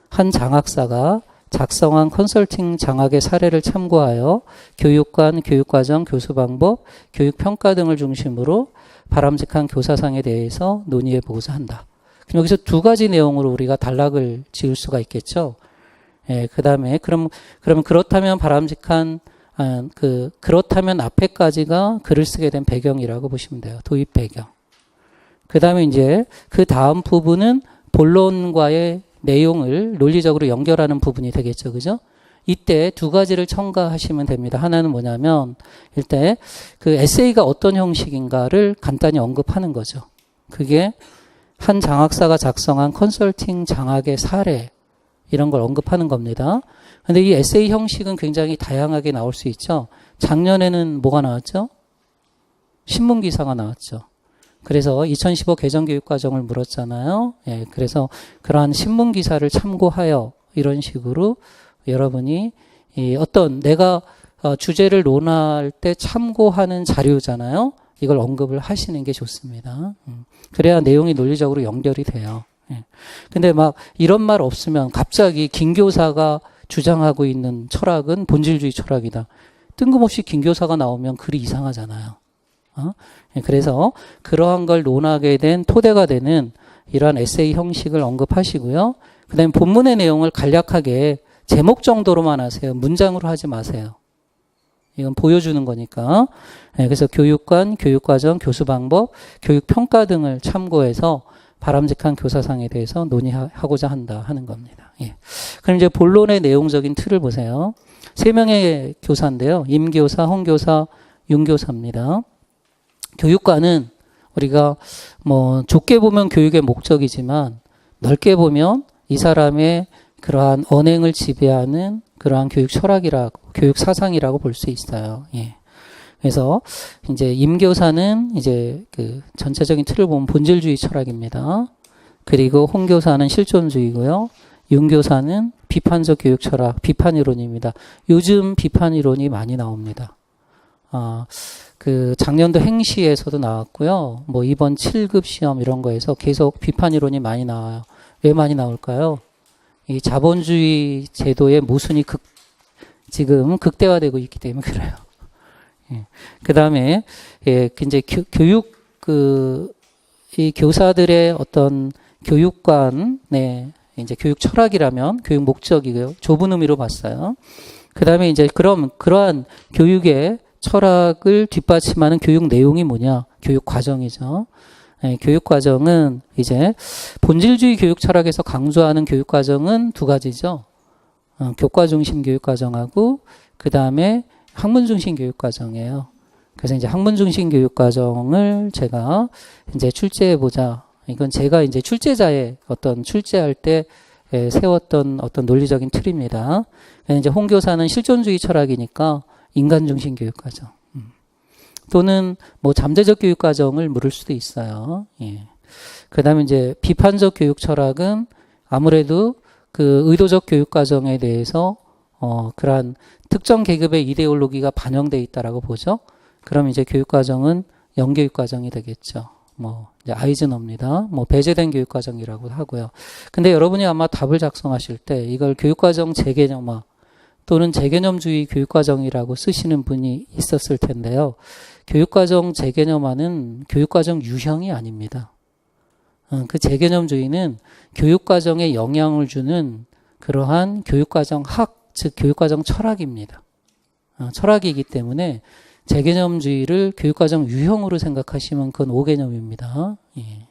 S1: 한 장학사가 작성한 컨설팅 장학의 사례를 참고하여 교육관, 교육과정, 교수방법, 교육평가 등을 중심으로 바람직한 교사상에 대해서 논의해 보고자 한다. 그럼 여기서 두 가지 내용으로 우리가 단락을 지을 수가 있겠죠. 그 다음에 그럼 그렇다면 바람직한 그렇다면 앞에까지가 글을 쓰게 된 배경이라고 보시면 돼요. 도입 배경. 그 다음에 이제 그 다음 부분은 본론과의 내용을 논리적으로 연결하는 부분이 되겠죠. 그죠? 이때 두 가지를 첨가하시면 됩니다. 하나는 뭐냐면 일단 그 에세이가 어떤 형식인가를 간단히 언급하는 거죠. 그게 한 장학사가 작성한 컨설팅 장학의 사례 이런 걸 언급하는 겁니다. 근데 이 에세이 형식은 굉장히 다양하게 나올 수 있죠. 작년에는 뭐가 나왔죠? 신문기사가 나왔죠. 그래서 2015 개정교육과정을 물었잖아요. 그래서 그러한 신문기사를 참고하여 이런 식으로 여러분이 어떤 내가 주제를 논할 때 참고하는 자료잖아요. 이걸 언급을 하시는 게 좋습니다. 그래야 내용이 논리적으로 연결이 돼요. 근데 막 이런 말 없으면 갑자기 김 교사가 주장하고 있는 철학은 본질주의 철학이다. 뜬금없이 김 교사가 나오면 글이 이상하잖아요. 그래서 그러한 걸 논하게 된 토대가 되는 이러한 에세이 형식을 언급하시고요. 그 다음에 본문의 내용을 간략하게 제목 정도로만 하세요. 문장으로 하지 마세요. 이건 보여주는 거니까. 그래서 교육관, 교육과정, 교수방법, 교육평가 등을 참고해서 바람직한 교사상에 대해서 논의하고자 한다 하는 겁니다. 그럼 이제 본론의 내용적인 틀을 보세요. 3명의 교사인데요. 임교사, 홍교사, 윤교사입니다. 교육관은 우리가 좁게 보면 교육의 목적이지만 넓게 보면 이 사람의 그러한 언행을 지배하는 그러한 교육 철학이라고, 교육 사상이라고 볼 수 있어요. 그래서 이제 임교사는 이제 그 전체적인 틀을 보면 본질주의 철학입니다. 그리고 홍교사는 실존주의고요. 윤교사는 비판적 교육 철학, 비판 이론입니다. 요즘 비판 이론이 많이 나옵니다. 그 작년도 행시에서도 나왔고요. 이번 7급 시험 이런 거에서 계속 비판 이론이 많이 나와요. 왜 많이 나올까요? 이 자본주의 제도의 모순이 지금 극대화되고 있기 때문에 그래요. 그 다음에, 이제 교육, 이 교사들의 어떤 교육관의 이제 교육 철학이라면 교육 목적이고요. 좁은 의미로 봤어요. 그 다음에 이제 그러한 교육의 철학을 뒷받침하는 교육 내용이 뭐냐? 교육 과정이죠. 교육과정은 이제 본질주의 교육 철학에서 강조하는 교육과정은 두 가지죠. 교과 중심 교육과정하고 그 다음에 학문 중심 교육과정이에요. 그래서 이제 학문 중심 교육과정을 제가 이제 출제해보자. 이건 제가 이제 출제자의 어떤 출제할 때 세웠던 어떤 논리적인 틀입니다. 이제 홍 교사는 실존주의 철학이니까 인간 중심 교육과정. 또는 뭐 잠재적 교육과정을 물을 수도 있어요. 예. 그 다음에 이제 비판적 교육 철학은 아무래도 그 의도적 교육과정에 대해서 그러한 특정 계급의 이데올로기가 반영되어 있다라고 보죠. 그럼 이제 교육과정은 영교육과정이 되겠죠. 뭐 이제 아이즈너입니다. 뭐 배제된 교육과정이라고 하고요. 근데 여러분이 아마 답을 작성하실 때 이걸 교육과정 재개념화 또는 재개념주의 교육과정이라고 쓰시는 분이 있었을 텐데요. 교육과정 재개념화는 교육과정 유형이 아닙니다. 그 재개념주의는 교육과정에 영향을 주는 그러한 교육과정 학, 즉 교육과정 철학입니다. 철학이기 때문에 재개념주의를 교육과정 유형으로 생각하시면 그건 오개념입니다. 예.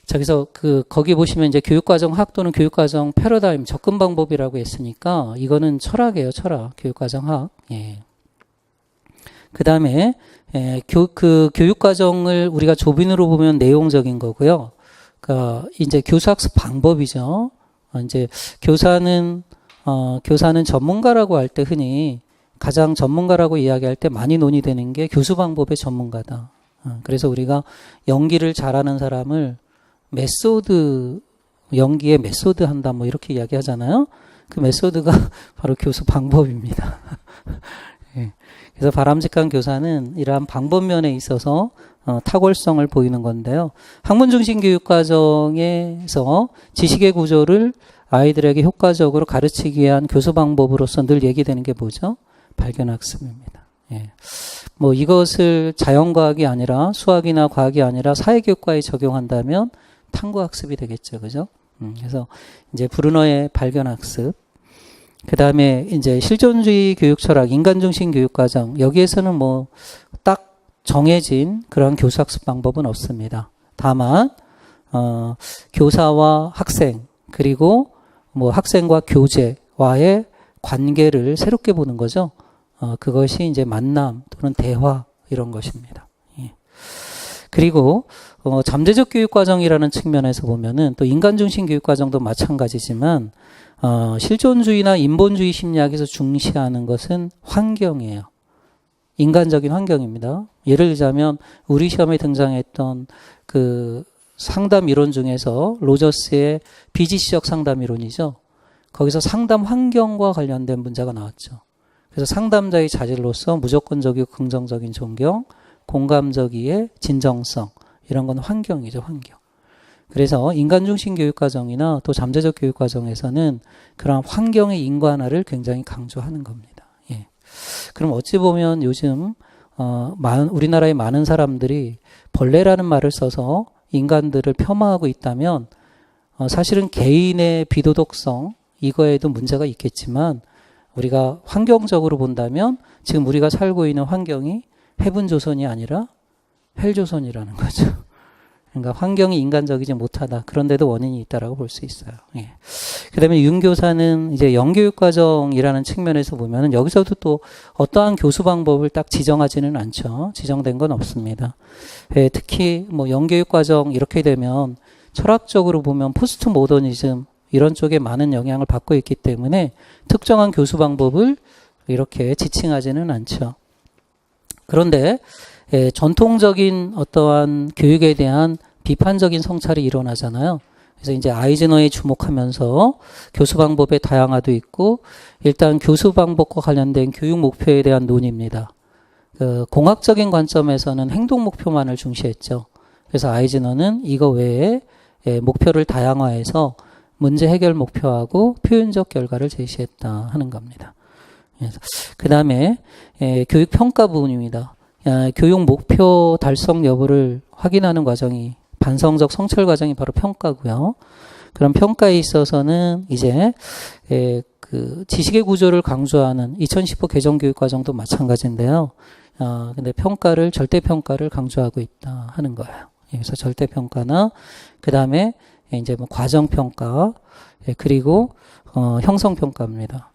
S1: 자, 그래서 거기 보시면 이제 교육과정 학 또는 교육과정 패러다임, 접근 방법이라고 했으니까 이거는 철학이에요, 철학. 교육과정 학. 예. 그 다음에, 교육과정을 우리가 조빈으로 보면 내용적인 거고요. 이제 교수학습 방법이죠. 이제 교사는 전문가라고 할 때 흔히 가장 전문가라고 이야기할 때 많이 논의되는 게 교수 방법의 전문가다. 그래서 우리가 연기를 잘하는 사람을 연기에 메소드 한다 뭐 이렇게 이야기하잖아요. 그 메소드가 바로 교수 방법입니다. 예. 그래서 바람직한 교사는 이러한 방법면에 있어서 탁월성을 보이는 건데요. 학문 중심 교육 과정에서 지식의 구조를 아이들에게 효과적으로 가르치기 위한 교수 방법으로서 늘 얘기되는 게 뭐죠? 발견학습입니다. 예. 뭐 이것을 자연과학이 아니라 수학이나 과학이 아니라 사회교육과에 적용한다면 탐구학습이 되겠죠. 그죠? 그래서 이제 브루너의 발견학습, 그 다음에 이제 실존주의 교육철학, 인간중심 교육과정, 여기에서는 뭐 딱 정해진 그런 교수학습 방법은 없습니다. 다만, 교사와 학생, 그리고 뭐 학생과 교재와의 관계를 새롭게 보는 거죠. 그것이 이제 만남 또는 대화 이런 것입니다. 예. 그리고 잠재적 교육과정이라는 측면에서 보면은 또 인간중심 교육과정도 마찬가지지만 실존주의나 인본주의 심리학에서 중시하는 것은 환경이에요. 인간적인 환경입니다. 예를 들자면 우리 시험에 등장했던 그 상담 이론 중에서 로저스의 비지시적 상담 이론이죠. 거기서 상담 환경과 관련된 문제가 나왔죠. 그래서 상담자의 자질로서 무조건적이고 긍정적인 존경, 공감적 이해, 진정성 이런 건 환경이죠. 환경. 그래서 인간중심 교육과정이나 또 잠재적 교육과정에서는 그런 환경의 인간화를 굉장히 강조하는 겁니다. 예. 그럼 어찌 보면 요즘 우리나라의 많은 사람들이 벌레라는 말을 써서 인간들을 폄하하고 있다면 사실은 개인의 비도덕성 이거에도 문제가 있겠지만 우리가 환경적으로 본다면 지금 우리가 살고 있는 환경이 해분조선이 아니라 헬조선이라는 거죠. 그러니까 환경이 인간적이지 못하다. 그런데도 원인이 있다라고 볼 수 있어요. 예. 그다음에 윤교사는 이제 영교육과정이라는 측면에서 보면은 여기서도 또 어떠한 교수 방법을 딱 지정하지는 않죠. 지정된 건 없습니다. 예, 특히 뭐 영교육과정 이렇게 되면 철학적으로 보면 포스트 모더니즘 이런 쪽에 많은 영향을 받고 있기 때문에 특정한 교수 방법을 이렇게 지칭하지는 않죠. 그런데 전통적인 어떠한 교육에 대한 비판적인 성찰이 일어나잖아요. 그래서 이제 아이즈너에 주목하면서 교수 방법의 다양화도 있고 일단 교수 방법과 관련된 교육 목표에 대한 논의입니다. 공학적인 관점에서는 행동 목표만을 중시했죠. 그래서 아이즈너는 이거 외에 목표를 다양화해서 문제 해결 목표하고 표현적 결과를 제시했다 하는 겁니다. 그 다음에 교육 평가 부분입니다. 교육 목표 달성 여부를 확인하는 과정이 반성적 성찰 과정이 바로 평가고요. 그런 평가에 있어서는 이제 그 지식의 구조를 강조하는 2015 개정교육과정도 마찬가지인데요. 근데 절대평가를 강조하고 있다 하는 거예요. 그래서 절대평가나, 그 다음에 이제 뭐 과정평가, 그리고, 형성평가입니다.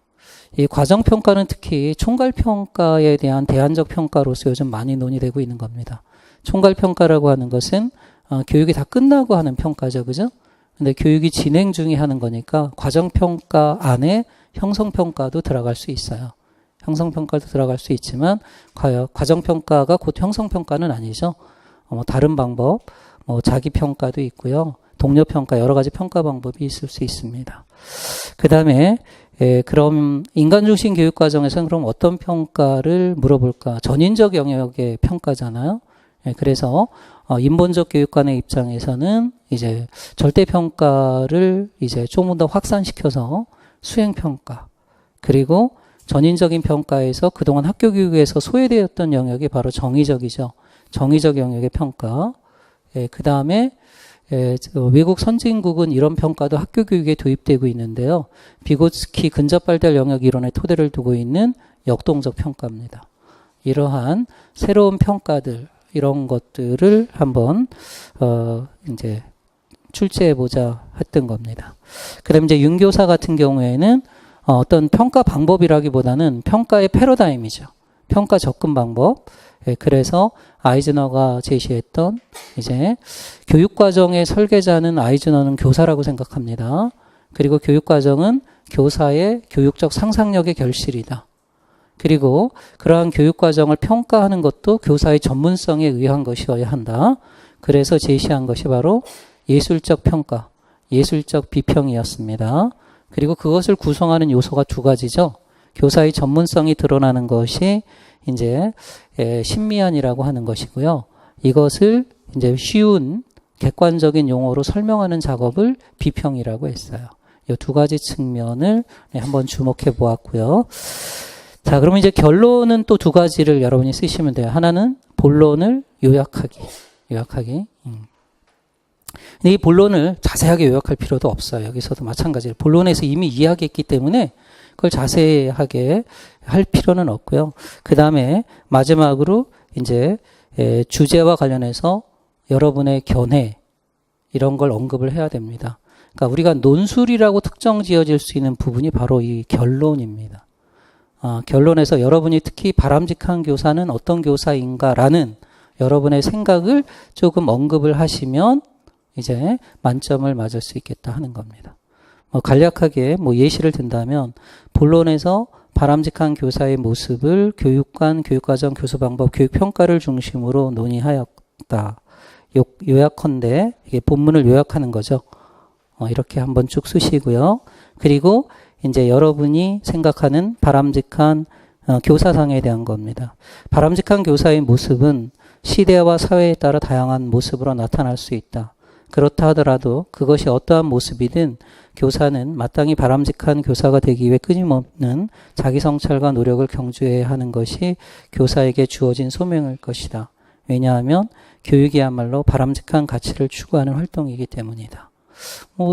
S1: 이 과정평가는 특히 총괄평가에 대한 대안적 평가로서 요즘 많이 논의되고 있는 겁니다. 총괄평가라고 하는 것은, 교육이 다 끝나고 하는 평가죠. 그죠? 근데 교육이 진행 중에 하는 거니까 과정평가 안에 형성평가도 들어갈 수 있어요. 형성평가도 들어갈 수 있지만 과정평가가 곧 형성평가는 아니죠. 다른 방법, 자기평가도 있고요. 동료평가, 여러 가지 평가 방법이 있을 수 있습니다. 그 다음에 그럼 인간중심 교육과정에서는 그럼 어떤 평가를 물어볼까? 전인적 영역의 평가잖아요. 그래서 인본적 교육관의 입장에서는 이제 절대평가를 이제 조금 더 확산시켜서 수행평가, 그리고 전인적인 평가에서 그동안 학교 교육에서 소외되었던 영역이 바로 정의적이죠. 정의적 영역의 평가. 그 다음에 외국 선진국은 이런 평가도 학교 교육에 도입되고 있는데요. 비고츠키 근접발달 영역 이론의 토대를 두고 있는 역동적 평가입니다. 이러한 새로운 평가들, 이런 것들을 한번 이제 출제해보자 했던 겁니다. 그다음 이제 윤교사 같은 경우에는 어떤 평가 방법이라기보다는 평가의 패러다임이죠. 평가 접근 방법. 그래서 아이즈너가 제시했던 이제 교육과정의 설계자는 아이즈너는 교사라고 생각합니다. 그리고 교육과정은 교사의 교육적 상상력의 결실이다. 그리고 그러한 교육과정을 평가하는 것도 교사의 전문성에 의한 것이어야 한다. 그래서 제시한 것이 바로 예술적 평가, 예술적 비평이었습니다. 그리고 그것을 구성하는 요소가 두 가지죠. 교사의 전문성이 드러나는 것이 이제 신미안이라고 하는 것이고요. 이것을 이제 쉬운 객관적인 용어로 설명하는 작업을 비평이라고 했어요. 이 두 가지 측면을 한번 주목해 보았고요. 자, 그러면 이제 결론은 또 두 가지를 여러분이 쓰시면 돼요. 하나는 본론을 요약하기. 근데 이 본론을 자세하게 요약할 필요도 없어요. 여기서도 마찬가지로 본론에서 이미 이야기했기 때문에 그걸 자세하게 할 필요는 없고요. 그 다음에 마지막으로 이제 주제와 관련해서 여러분의 견해 이런 걸 언급을 해야 됩니다. 그러니까 우리가 논술이라고 특정 지어질 수 있는 부분이 바로 이 결론입니다. 결론에서 여러분이 특히 바람직한 교사는 어떤 교사인가라는 여러분의 생각을 조금 언급을 하시면 이제 만점을 맞을 수 있겠다 하는 겁니다. 간략하게 예시를 든다면 본론에서 바람직한 교사의 모습을 교육관, 교육과정, 교수방법, 교육평가를 중심으로 논의하였다. 요약컨대 이게 본문을 요약하는 거죠. 이렇게 한번 쭉 쓰시고요. 그리고 이제 여러분이 생각하는 바람직한 교사상에 대한 겁니다. 바람직한 교사의 모습은 시대와 사회에 따라 다양한 모습으로 나타날 수 있다. 그렇다 하더라도 그것이 어떠한 모습이든 교사는 마땅히 바람직한 교사가 되기 위해 끊임없는 자기 성찰과 노력을 경주해야 하는 것이 교사에게 주어진 소명일 것이다. 왜냐하면 교육이야말로 바람직한 가치를 추구하는 활동이기 때문이다.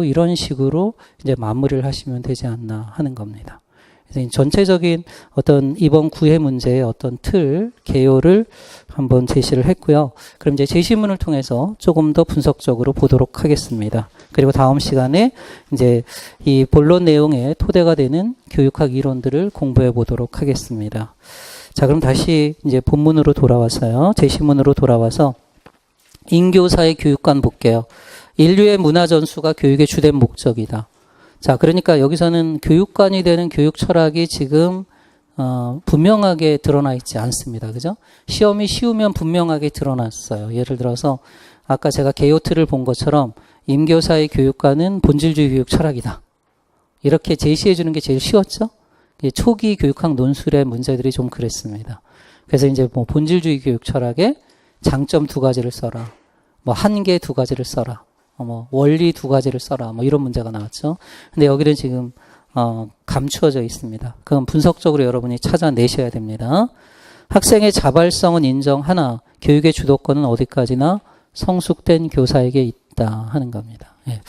S1: 이런 식으로 이제 마무리를 하시면 되지 않나 하는 겁니다. 그래서 전체적인 어떤 이번 구회 문제의 어떤 틀, 개요를 한번 제시를 했고요. 그럼 이제 제시문을 통해서 조금 더 분석적으로 보도록 하겠습니다. 그리고 다음 시간에 이제 이 본론 내용의 토대가 되는 교육학 이론들을 공부해 보도록 하겠습니다. 자, 그럼 다시 이제 본문으로 돌아와서요. 제시문으로 돌아와서 인교사의 교육관 볼게요. 인류의 문화 전수가 교육의 주된 목적이다. 자, 그러니까 여기서는 교육관이 되는 교육 철학이 지금 분명하게 드러나 있지 않습니다. 그죠? 시험이 쉬우면 분명하게 드러났어요. 예를 들어서 아까 제가 개요트를 본 것처럼 임교사의 교육관은 본질주의 교육 철학이다. 이렇게 제시해 주는 게 제일 쉬웠죠? 초기 교육학 논술의 문제들이 좀 그랬습니다. 그래서 이제 본질주의 교육 철학의 장점 두 가지를 써라. 한계 두 가지를 써라. 원리 두 가지를 써라. 이런 문제가 나왔죠. 근데 여기는 지금, 감추어져 있습니다. 그건 분석적으로 여러분이 찾아내셔야 됩니다. 학생의 자발성은 인정하나 교육의 주도권은 어디까지나 성숙된 교사에게 있다 하는 겁니다. 예.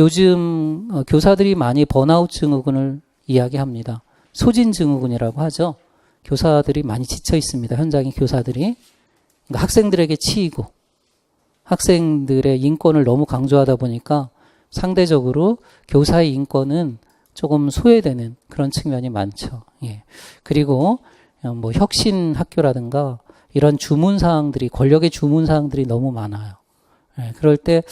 S1: 요즘 교사들이 많이 번아웃 증후군을 이야기합니다. 소진 증후군이라고 하죠. 교사들이 많이 지쳐 있습니다. 현장의 교사들이. 그러니까 학생들에게 치이고 학생들의 인권을 너무 강조하다 보니까 상대적으로 교사의 인권은 조금 소외되는 그런 측면이 많죠. 예. 그리고 뭐 혁신 학교라든가 이런 주문사항들이, 권력의 주문사항들이 너무 많아요. 예. 그럴 때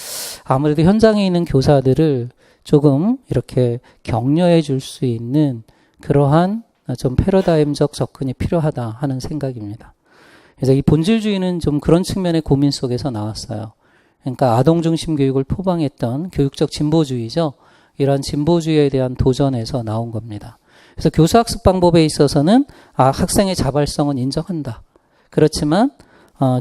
S1: 아무래도 현장에 있는 교사들을 조금 이렇게 격려해 줄 수 있는 그러한 좀 패러다임적 접근이 필요하다 하는 생각입니다. 그래서 이 본질주의는 좀 그런 측면의 고민 속에서 나왔어요. 그러니까 아동 중심 교육을 표방했던 교육적 진보주의죠. 이러한 진보주의에 대한 도전에서 나온 겁니다. 그래서 교수학습 방법에 있어서는 학생의 자발성은 인정한다. 그렇지만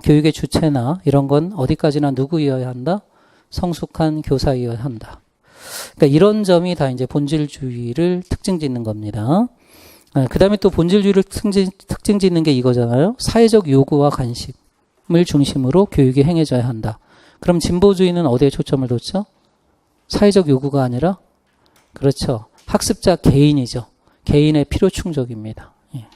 S1: 교육의 주체나 이런 건 어디까지나 누구이어야 한다? 성숙한 교사이어야 한다. 그러니까 이런 점이 다 이제 본질주의를 특징 짓는 겁니다. 그 다음에 또 본질주의를 특징 짓는 게 이거잖아요. 사회적 요구와 관심을 중심으로 교육이 행해져야 한다. 그럼 진보주의는 어디에 초점을 뒀죠? 사회적 요구가 아니라, 그렇죠, 학습자 개인이죠. 개인의 필요 충족입니다. 예.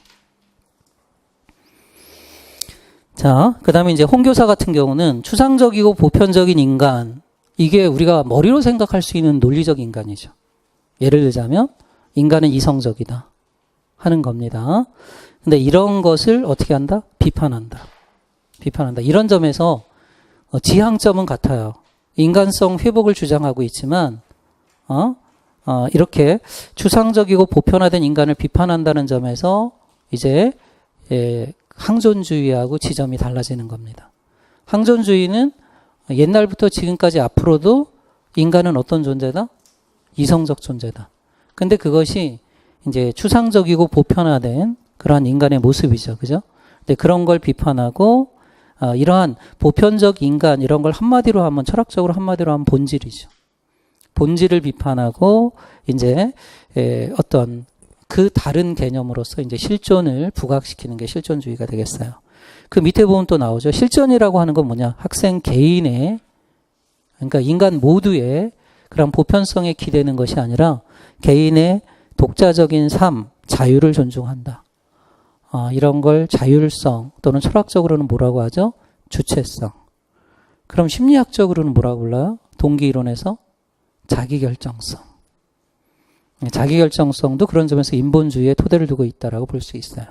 S1: 자, 그 다음에 이제 홍교사 같은 경우는 추상적이고 보편적인 인간, 이게 우리가 머리로 생각할 수 있는 논리적 인간이죠. 예를 들자면 인간은 이성적이다 하는 겁니다. 근데 이런 것을 어떻게 한다? 비판한다. 이런 점에서 지향점은 같아요. 인간성 회복을 주장하고 있지만 이렇게 추상적이고 보편화된 인간을 비판한다는 점에서 이제 항존주의하고 지점이 달라지는 겁니다. 항존주의는 옛날부터 지금까지 앞으로도 인간은 어떤 존재다? 이성적 존재다. 근데 그것이 이제 추상적이고 보편화된 그러한 인간의 모습이죠. 그죠? 근데 그런 걸 비판하고 이러한 보편적 인간 이런 걸 한마디로 하면, 철학적으로 한마디로 하면 본질이죠. 본질을 비판하고 이제 어떤 그 다른 개념으로서 이제 실존을 부각시키는 게 실존주의가 되겠어요. 그 밑에 보면 또 나오죠. 실존이라고 하는 건 뭐냐? 학생 개인의, 그러니까 인간 모두의 그런 보편성에 기대는 것이 아니라 개인의 독자적인 삶, 자유를 존중한다. 이런 걸 자율성, 또는 철학적으로는 뭐라고 하죠? 주체성. 그럼 심리학적으로는 뭐라고 불러요? 동기이론에서 자기결정성. 자기결정성도 그런 점에서 인본주의에 토대를 두고 있다라고 볼 수 있어요.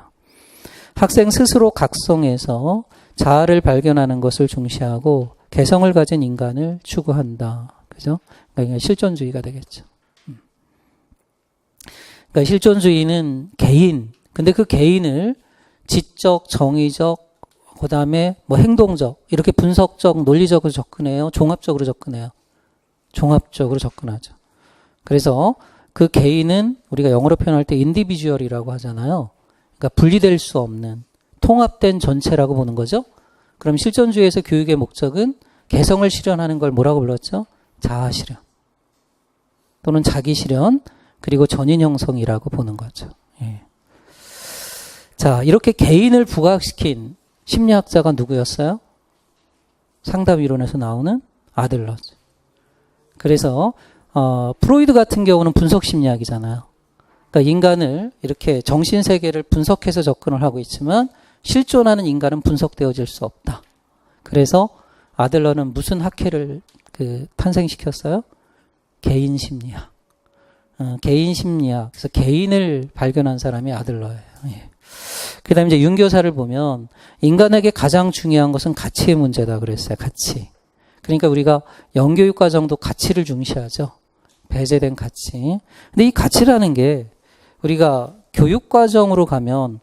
S1: 학생 스스로 각성해서 자아를 발견하는 것을 중시하고 개성을 가진 인간을 추구한다. 그죠? 그러니까 실존주의가 되겠죠. 그러니까 실존주의는 개인, 근데 그 개인을 지적, 정의적, 그 다음에 뭐 행동적, 이렇게 분석적, 논리적으로 접근해요? 종합적으로 접근해요? 종합적으로 접근하죠. 그래서 그 개인은 우리가 영어로 표현할 때 인디비주얼이라고 하잖아요. 그러니까 분리될 수 없는 통합된 전체라고 보는 거죠. 그럼 실존주의에서 교육의 목적은 개성을 실현하는 걸 뭐라고 불렀죠? 자아 실현 또는 자기 실현, 그리고 전인 형성이라고 보는 거죠. 예. 자, 이렇게 개인을 부각시킨 심리학자가 누구였어요? 상담 이론에서 나오는 아들러죠. 그래서 프로이드 같은 경우는 분석 심리학이잖아요. 그러니까 인간을 이렇게 정신세계를 분석해서 접근을 하고 있지만 실존하는 인간은 분석되어질 수 없다. 그래서 아들러는 무슨 학회를 탄생시켰어요? 개인 심리학. 개인 심리학. 그래서 개인을 발견한 사람이 아들러예요. 예. 그 다음에 이제 윤교사를 보면 인간에게 가장 중요한 것은 가치의 문제다 그랬어요. 가치. 그러니까 우리가 영교육 과정도 가치를 중시하죠. 배제된 가치. 근데 이 가치라는 게 우리가 교육 과정으로 가면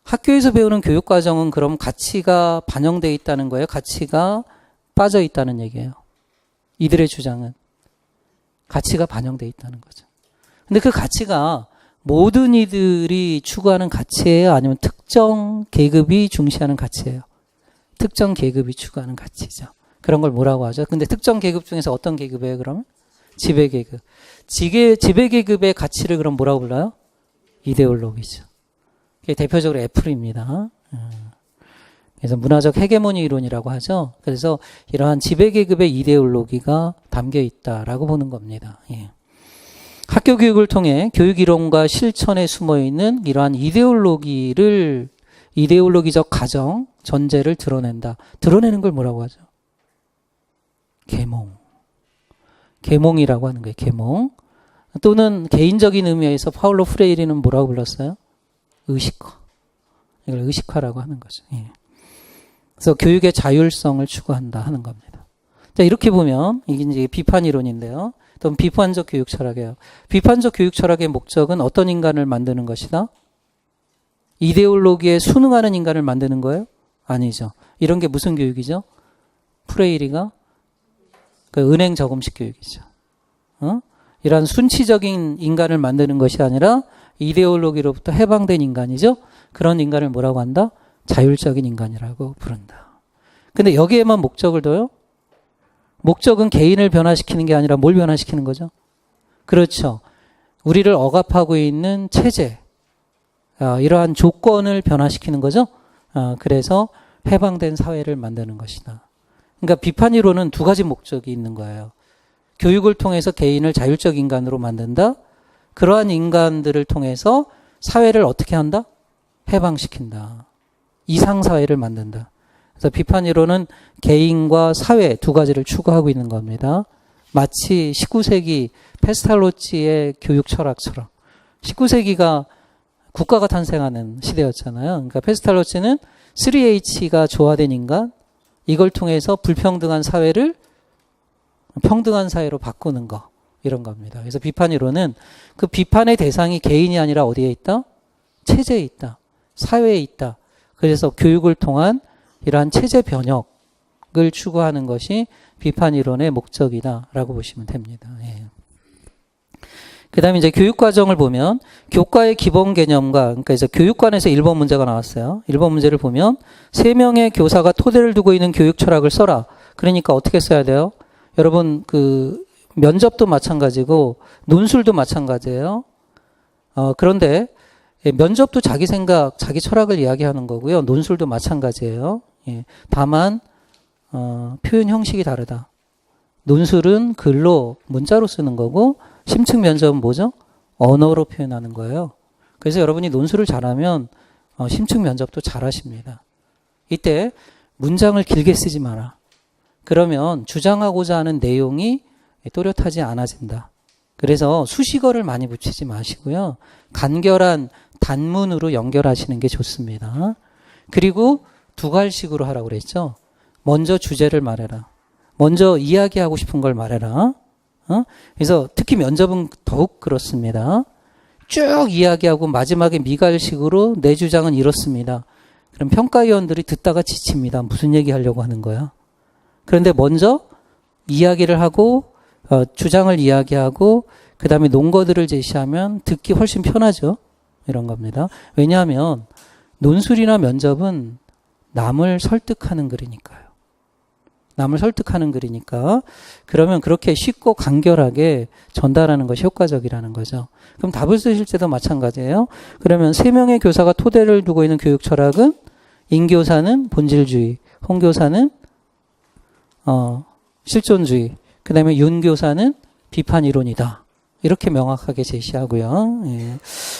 S1: 학교에서 배우는 교육 과정은 그럼 가치가 반영되어 있다는 거예요? 가치가 빠져 있다는 얘기예요? 이들의 주장은 가치가 반영되어 있다는 거죠. 근데 그 가치가 모든 이들이 추구하는 가치예요? 아니면 특정 계급이 중시하는 가치예요? 특정 계급이 추구하는 가치죠. 그런 걸 뭐라고 하죠? 근데 특정 계급 중에서 어떤 계급이에요, 그러면? 지배계급. 지배계급의 가치를 그럼 뭐라고 불러요? 이데올로기죠. 이게 대표적으로 애플입니다. 그래서 문화적 헤게모니 이론이라고 하죠. 그래서 이러한 지배계급의 이데올로기가 담겨 있다라고 보는 겁니다. 예. 학교 교육을 통해 교육 이론과 실천에 숨어 있는 이러한 이데올로기적 가정, 전제를 드러낸다. 드러내는 걸 뭐라고 하죠? 계몽. 계몽이라고 하는 거예요. 계몽. 또는 개인적인 의미에서 파울로 프레이리는 뭐라고 불렀어요? 의식화. 이걸 의식화라고 하는 거죠. 예. 그래서 교육의 자율성을 추구한다 하는 겁니다. 자, 이렇게 보면 이게 이제 비판 이론인데요. 또 비판적 교육 철학이에요. 비판적 교육 철학의 목적은 어떤 인간을 만드는 것이다? 이데올로기에 순응하는 인간을 만드는 거예요? 아니죠. 이런 게 무슨 교육이죠? 프레이리가 그 은행 저금식 교육이죠. 이러한 순치적인 인간을 만드는 것이 아니라 이데올로기로부터 해방된 인간이죠. 그런 인간을 뭐라고 한다? 자율적인 인간이라고 부른다. 근데 여기에만 목적을 둬요? 목적은 개인을 변화시키는 게 아니라 뭘 변화시키는 거죠? 그렇죠. 우리를 억압하고 있는 체제, 이러한 조건을 변화시키는 거죠. 그래서 해방된 사회를 만드는 것이다. 그러니까 비판 이론은 두 가지 목적이 있는 거예요. 교육을 통해서 개인을 자율적 인간으로 만든다. 그러한 인간들을 통해서 사회를 어떻게 한다? 해방시킨다. 이상사회를 만든다. 그래서 비판 이론은 개인과 사회 두 가지를 추구하고 있는 겁니다. 마치 19세기 페스탈로치의 교육 철학처럼 19세기가 국가가 탄생하는 시대였잖아요. 그러니까 페스탈로치는 3H가 조화된 인간, 이걸 통해서 불평등한 사회를 평등한 사회로 바꾸는 거, 이런 겁니다. 그래서 비판 이론은 그 비판의 대상이 개인이 아니라 어디에 있다? 체제에 있다. 사회에 있다. 그래서 교육을 통한 이러한 체제 변혁을 추구하는 것이 비판 이론의 목적이다라고 보시면 됩니다. 예. 그 다음에 이제 교육과정을 보면 교과의 기본 개념과, 그러니까 이제 교육관에서 1번 문제가 나왔어요. 1번 문제를 보면 3명의 교사가 토대를 두고 있는 교육 철학을 써라. 그러니까 어떻게 써야 돼요? 여러분, 그 면접도 마찬가지고 논술도 마찬가지예요. 그런데 면접도 자기 생각, 자기 철학을 이야기하는 거고요. 논술도 마찬가지예요. 예. 다만 표현 형식이 다르다. 논술은 글로, 문자로 쓰는 거고 심층 면접은 뭐죠? 언어로 표현하는 거예요. 그래서 여러분이 논술을 잘하면 심층 면접도 잘하십니다. 이때 문장을 길게 쓰지 마라. 그러면 주장하고자 하는 내용이 또렷하지 않아진다. 그래서 수식어를 많이 붙이지 마시고요. 간결한 단문으로 연결하시는 게 좋습니다. 그리고 두 갈식으로 하라고 그랬죠. 먼저 주제를 말해라. 먼저 이야기하고 싶은 걸 말해라. 그래서 특히 면접은 더욱 그렇습니다. 쭉 이야기하고 마지막에 미갈식으로 내 주장은 이렇습니다. 그럼 평가위원들이 듣다가 지칩니다. 무슨 얘기 하려고 하는 거야? 그런데 먼저 이야기를 하고 주장을 이야기하고 그 다음에 논거들을 제시하면 듣기 훨씬 편하죠. 이런 겁니다. 왜냐하면 논술이나 면접은 남을 설득하는 글이니까요. 남을 설득하는 글이니까 그러면 그렇게 쉽고 간결하게 전달하는 것이 효과적이라는 거죠. 그럼 답을 쓰실 때도 마찬가지예요. 그러면 3명의 교사가 토대를 두고 있는 교육 철학은 인교사는 본질주의, 홍교사는 실존주의, 그 다음에 윤교사는 비판 이론이다. 이렇게 명확하게 제시하고요. 예.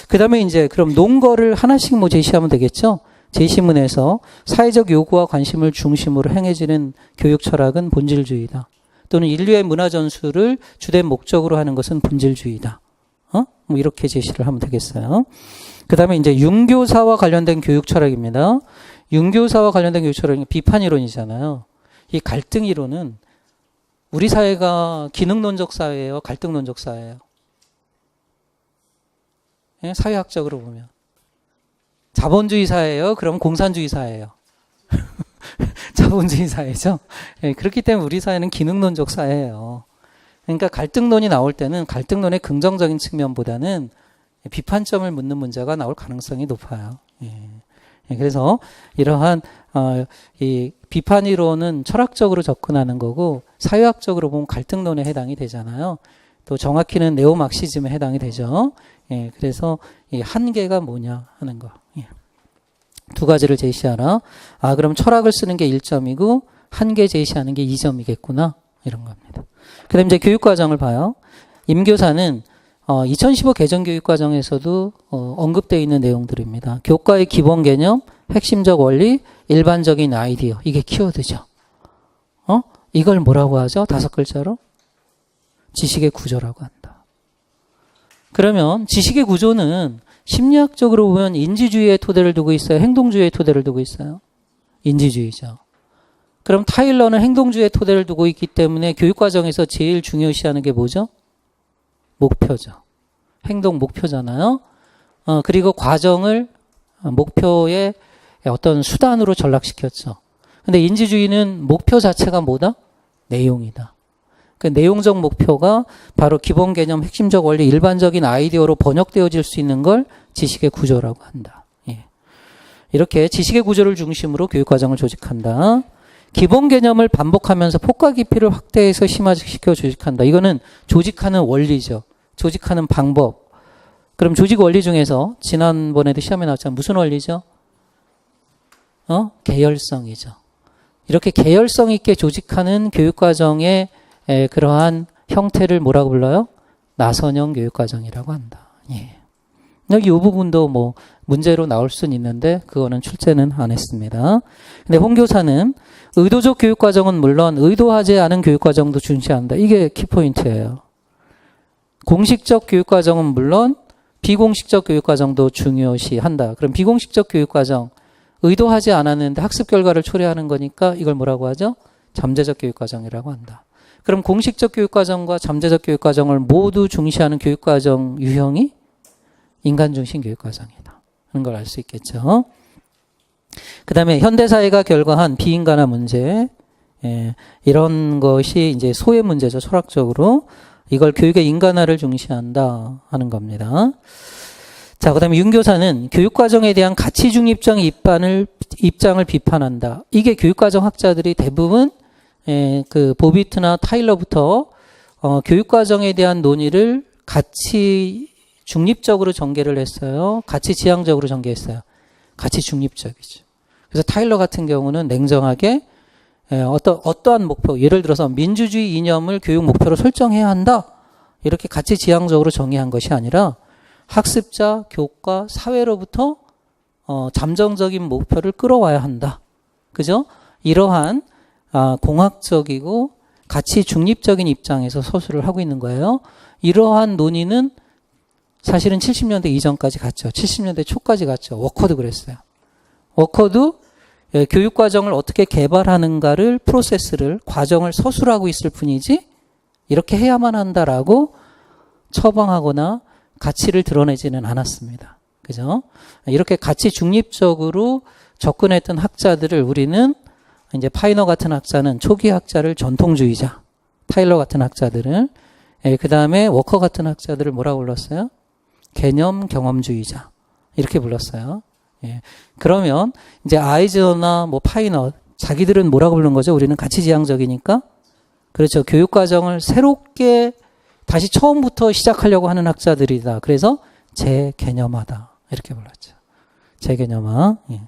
S1: 그 다음에 이제 그럼 논거를 하나씩 뭐 제시하면 되겠죠. 제시문에서 사회적 요구와 관심을 중심으로 행해지는 교육 철학은 본질주의다. 또는 인류의 문화 전수를 주된 목적으로 하는 것은 본질주의다. 뭐 이렇게 제시를 하면 되겠어요. 그 다음에 이제 윤교사와 관련된 교육 철학입니다. 윤교사와 관련된 교육 철학은 비판 이론이잖아요. 이 갈등 이론은 우리 사회가 기능론적 사회예요, 갈등론적 사회예요. 예? 사회학적으로 보면. 자본주의 사회예요? 그럼 공산주의 사회예요. 자본주의 사회죠. 예, 그렇기 때문에 우리 사회는 기능론적 사회예요. 그러니까 갈등론이 나올 때는 갈등론의 긍정적인 측면보다는 비판점을 묻는 문제가 나올 가능성이 높아요. 예. 예, 그래서 이러한 이 비판 이론은 철학적으로 접근하는 거고 사회학적으로 보면 갈등론에 해당이 되잖아요. 또 정확히는 네오막시즘에 해당이 되죠. 예, 그래서 이 한계가 뭐냐 하는 거. 예. 두 가지를 제시하라. 그럼 철학을 쓰는 게 1점이고 한계 제시하는 게 2점이겠구나. 이런 겁니다. 그 다음에 이제 교육과정을 봐요. 임교사는 2015 개정교육과정에서도 언급되어 있는 내용들입니다. 교과의 기본 개념, 핵심적 원리, 일반적인 아이디어. 이게 키워드죠. 이걸 뭐라고 하죠? 5글자로? 지식의 구조라고 한다. 그러면 지식의 구조는 심리학적으로 보면 인지주의의 토대를 두고 있어요? 행동주의의 토대를 두고 있어요? 인지주의죠. 그럼 타일러는 행동주의의 토대를 두고 있기 때문에 교육과정에서 제일 중요시하는 게 뭐죠? 목표죠. 행동 목표잖아요. 그리고 과정을 목표의 어떤 수단으로 전락시켰죠. 근데 인지주의는 목표 자체가 뭐다? 내용이다. 그 내용적 목표가 바로 기본 개념, 핵심적 원리, 일반적인 아이디어로 번역되어질 수 있는 걸 지식의 구조라고 한다. 예. 이렇게 지식의 구조를 중심으로 교육과정을 조직한다. 기본 개념을 반복하면서 폭과 깊이를 확대해서 심화시켜 조직한다. 이거는 조직하는 원리죠. 조직하는 방법. 그럼 조직 원리 중에서 지난번에도 시험에 나왔잖아요. 무슨 원리죠? 계열성이죠. 이렇게 계열성 있게 조직하는 교육과정의 그러한 형태를 뭐라고 불러요? 나선형 교육과정이라고 한다. 예. 여기 이 부분도 뭐 문제로 나올 수는 있는데 그거는 출제는 안 했습니다. 근데 홍 교사는 의도적 교육과정은 물론 의도하지 않은 교육과정도 중시한다. 이게 키포인트예요. 공식적 교육과정은 물론 비공식적 교육과정도 중요시한다. 그럼 비공식적 교육과정 의도하지 않았는데 학습 결과를 초래하는 거니까 이걸 뭐라고 하죠? 잠재적 교육과정이라고 한다. 그럼 공식적 교육과정과 잠재적 교육과정을 모두 중시하는 교육과정 유형이 인간중심 교육과정이다. 하는 걸 알 수 있겠죠. 그 다음에 현대사회가 결과한 비인간화 문제, 이런 것이 이제 소외 문제죠. 철학적으로. 이걸 교육의 인간화를 중시한다 하는 겁니다. 자, 그 다음에 윤 교사는 교육과정에 대한 가치 중립적 입장을 비판한다. 이게 교육과정 학자들이 대부분 그 보비트나 타일러부터 교육과정에 대한 논의를 가치 중립적으로 전개를 했어요. 가치 지향적으로 전개했어요. 가치 중립적이죠. 그래서 타일러 같은 경우는 냉정하게 어떠한 목표, 예를 들어서 민주주의 이념을 교육 목표로 설정해야 한다. 이렇게 가치 지향적으로 정의한 것이 아니라 학습자, 교과, 사회로부터 잠정적인 목표를 끌어와야 한다. 그죠? 이러한 공학적이고 가치 중립적인 입장에서 서술을 하고 있는 거예요. 이러한 논의는 사실은 70년대 이전까지 갔죠. 70년대 초까지 갔죠. 워커도 그랬어요. 워커도 교육과정을 어떻게 개발하는가를 프로세스를 과정을 서술하고 있을 뿐이지 이렇게 해야만 한다라고 처방하거나 가치를 드러내지는 않았습니다. 그죠? 이렇게 가치 중립적으로 접근했던 학자들을 우리는 이제 파이너 같은 학자는 초기 학자를 전통주의자, 타일러 같은 학자들은 그 다음에 워커 같은 학자들을 뭐라고 불렀어요? 개념 경험주의자 이렇게 불렀어요. 예. 그러면 이제 아이즈나 뭐 파이너 자기들은 뭐라고 부르는 거죠? 우리는 가치지향적이니까 그렇죠. 교육과정을 새롭게 다시 처음부터 시작하려고 하는 학자들이다. 그래서 재개념화다 이렇게 불렀죠. 재개념화. 예.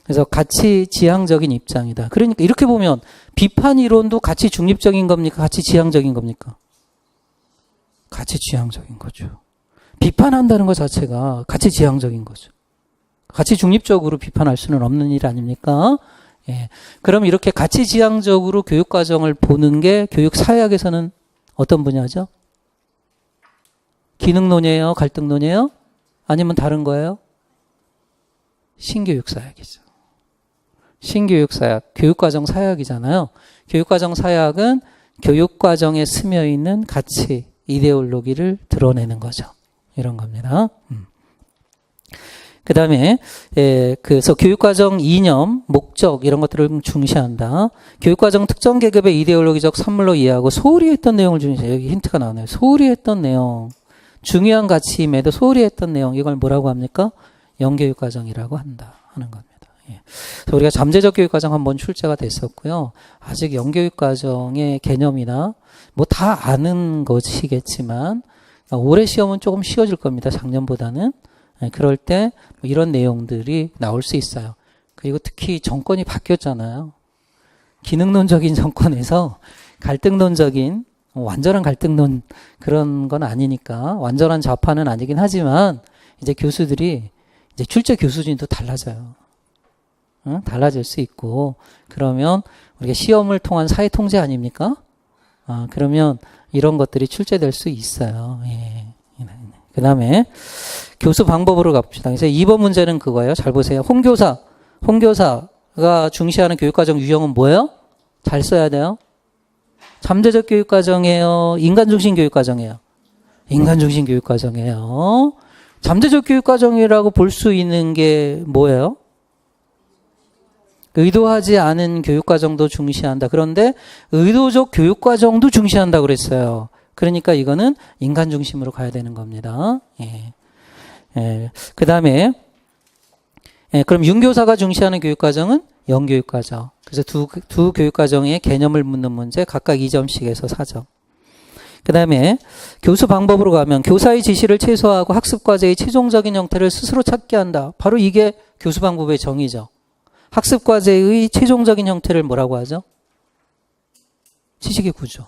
S1: 그래서 가치 지향적인 입장이다. 그러니까 이렇게 보면 비판 이론도 가치 중립적인 겁니까? 가치 지향적인 겁니까? 가치 지향적인 거죠. 비판한다는 것 자체가 가치 지향적인 거죠. 가치 중립적으로 비판할 수는 없는 일 아닙니까? 예. 그럼 이렇게 가치 지향적으로 교육과정을 보는 게 교육사회학에서는 어떤 분야죠? 기능론이에요? 갈등론이에요? 아니면 다른 거예요? 신교육사학이죠. 신교육사학, 교육과정 사학이잖아요. 교육과정 사학은 교육과정에 스며있는 가치, 이데올로기를 드러내는 거죠. 이런 겁니다. 그 다음에 그래서 교육과정 이념, 목적 이런 것들을 중시한다. 교육과정 특정 계급의 이데올로기적 선물로 이해하고 소홀히 했던 내용을 중시해요. 여기 힌트가 나오네요. 소홀히 했던 내용. 중요한 가치임에도 소홀히 했던 내용. 이걸 뭐라고 합니까? 영교육과정이라고 한다 하는 겁니다. 예. 그래서 우리가 잠재적 교육과정 한번 출제가 됐었고요. 아직 영교육과정의 개념이나 뭐 다 아는 것이겠지만 올해 시험은 조금 쉬워질 겁니다. 작년보다는. 그럴 때 이런 내용들이 나올 수 있어요. 그리고 특히 정권이 바뀌었잖아요. 기능론적인 정권에서 갈등론적인 완전한 갈등론 그런 건 아니니까 완전한 좌파는 아니긴 하지만 이제 교수들이 이제 출제 교수진도 달라져요. 응? 달라질 수 있고 그러면 우리가 시험을 통한 사회 통제 아닙니까? 그러면 이런 것들이 출제될 수 있어요. 예. 그 다음에 교수 방법으로 갑시다. 그래서 2번 문제는 그거예요. 잘 보세요. 홍교사가 중시하는 교육과정 유형은 뭐예요? 잘 써야 돼요. 잠재적 교육과정이에요. 인간중심 교육과정이에요. 인간중심 교육과정이에요. 잠재적 교육과정이라고 볼 수 있는 게 뭐예요? 의도하지 않은 교육과정도 중시한다. 그런데 의도적 교육과정도 중시한다 그랬어요. 그러니까 이거는 인간중심으로 가야 되는 겁니다. 예. 그 다음에 그럼 윤교사가 중시하는 교육과정은 영교육과정. 그래서 두 교육과정의 개념을 묻는 문제 각각 2점씩에서 4점. 그 다음에 교수 방법으로 가면 교사의 지시를 최소화하고 학습과제의 최종적인 형태를 스스로 찾게 한다. 바로 이게 교수 방법의 정의죠. 학습과제의 최종적인 형태를 뭐라고 하죠? 지식의 구조.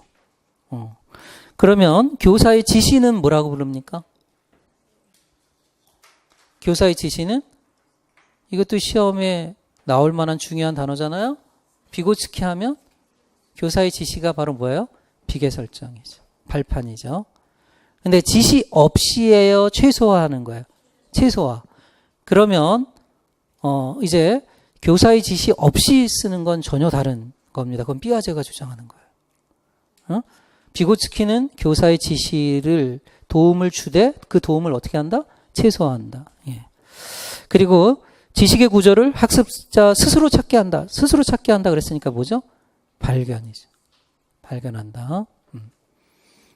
S1: 그러면 교사의 지시는 뭐라고 부릅니까? 교사의 지시는 이것도 시험에 나올 만한 중요한 단어잖아요. 비고츠키 하면 교사의 지시가 바로 뭐예요? 비계 설정이죠. 발판이죠. 근데 지시 없이예요? 최소화하는 거예요? 최소화. 그러면 이제 교사의 지시 없이 쓰는 건 전혀 다른 겁니다. 그건 삐아제가 주장하는 거예요. 비고츠키는 교사의 지시를 도움을 주되 그 도움을 어떻게 한다? 최소화한다. 예. 그리고 지식의 구조를 학습자 스스로 찾게 한다. 스스로 찾게 한다 그랬으니까 뭐죠? 발견이죠. 발견한다.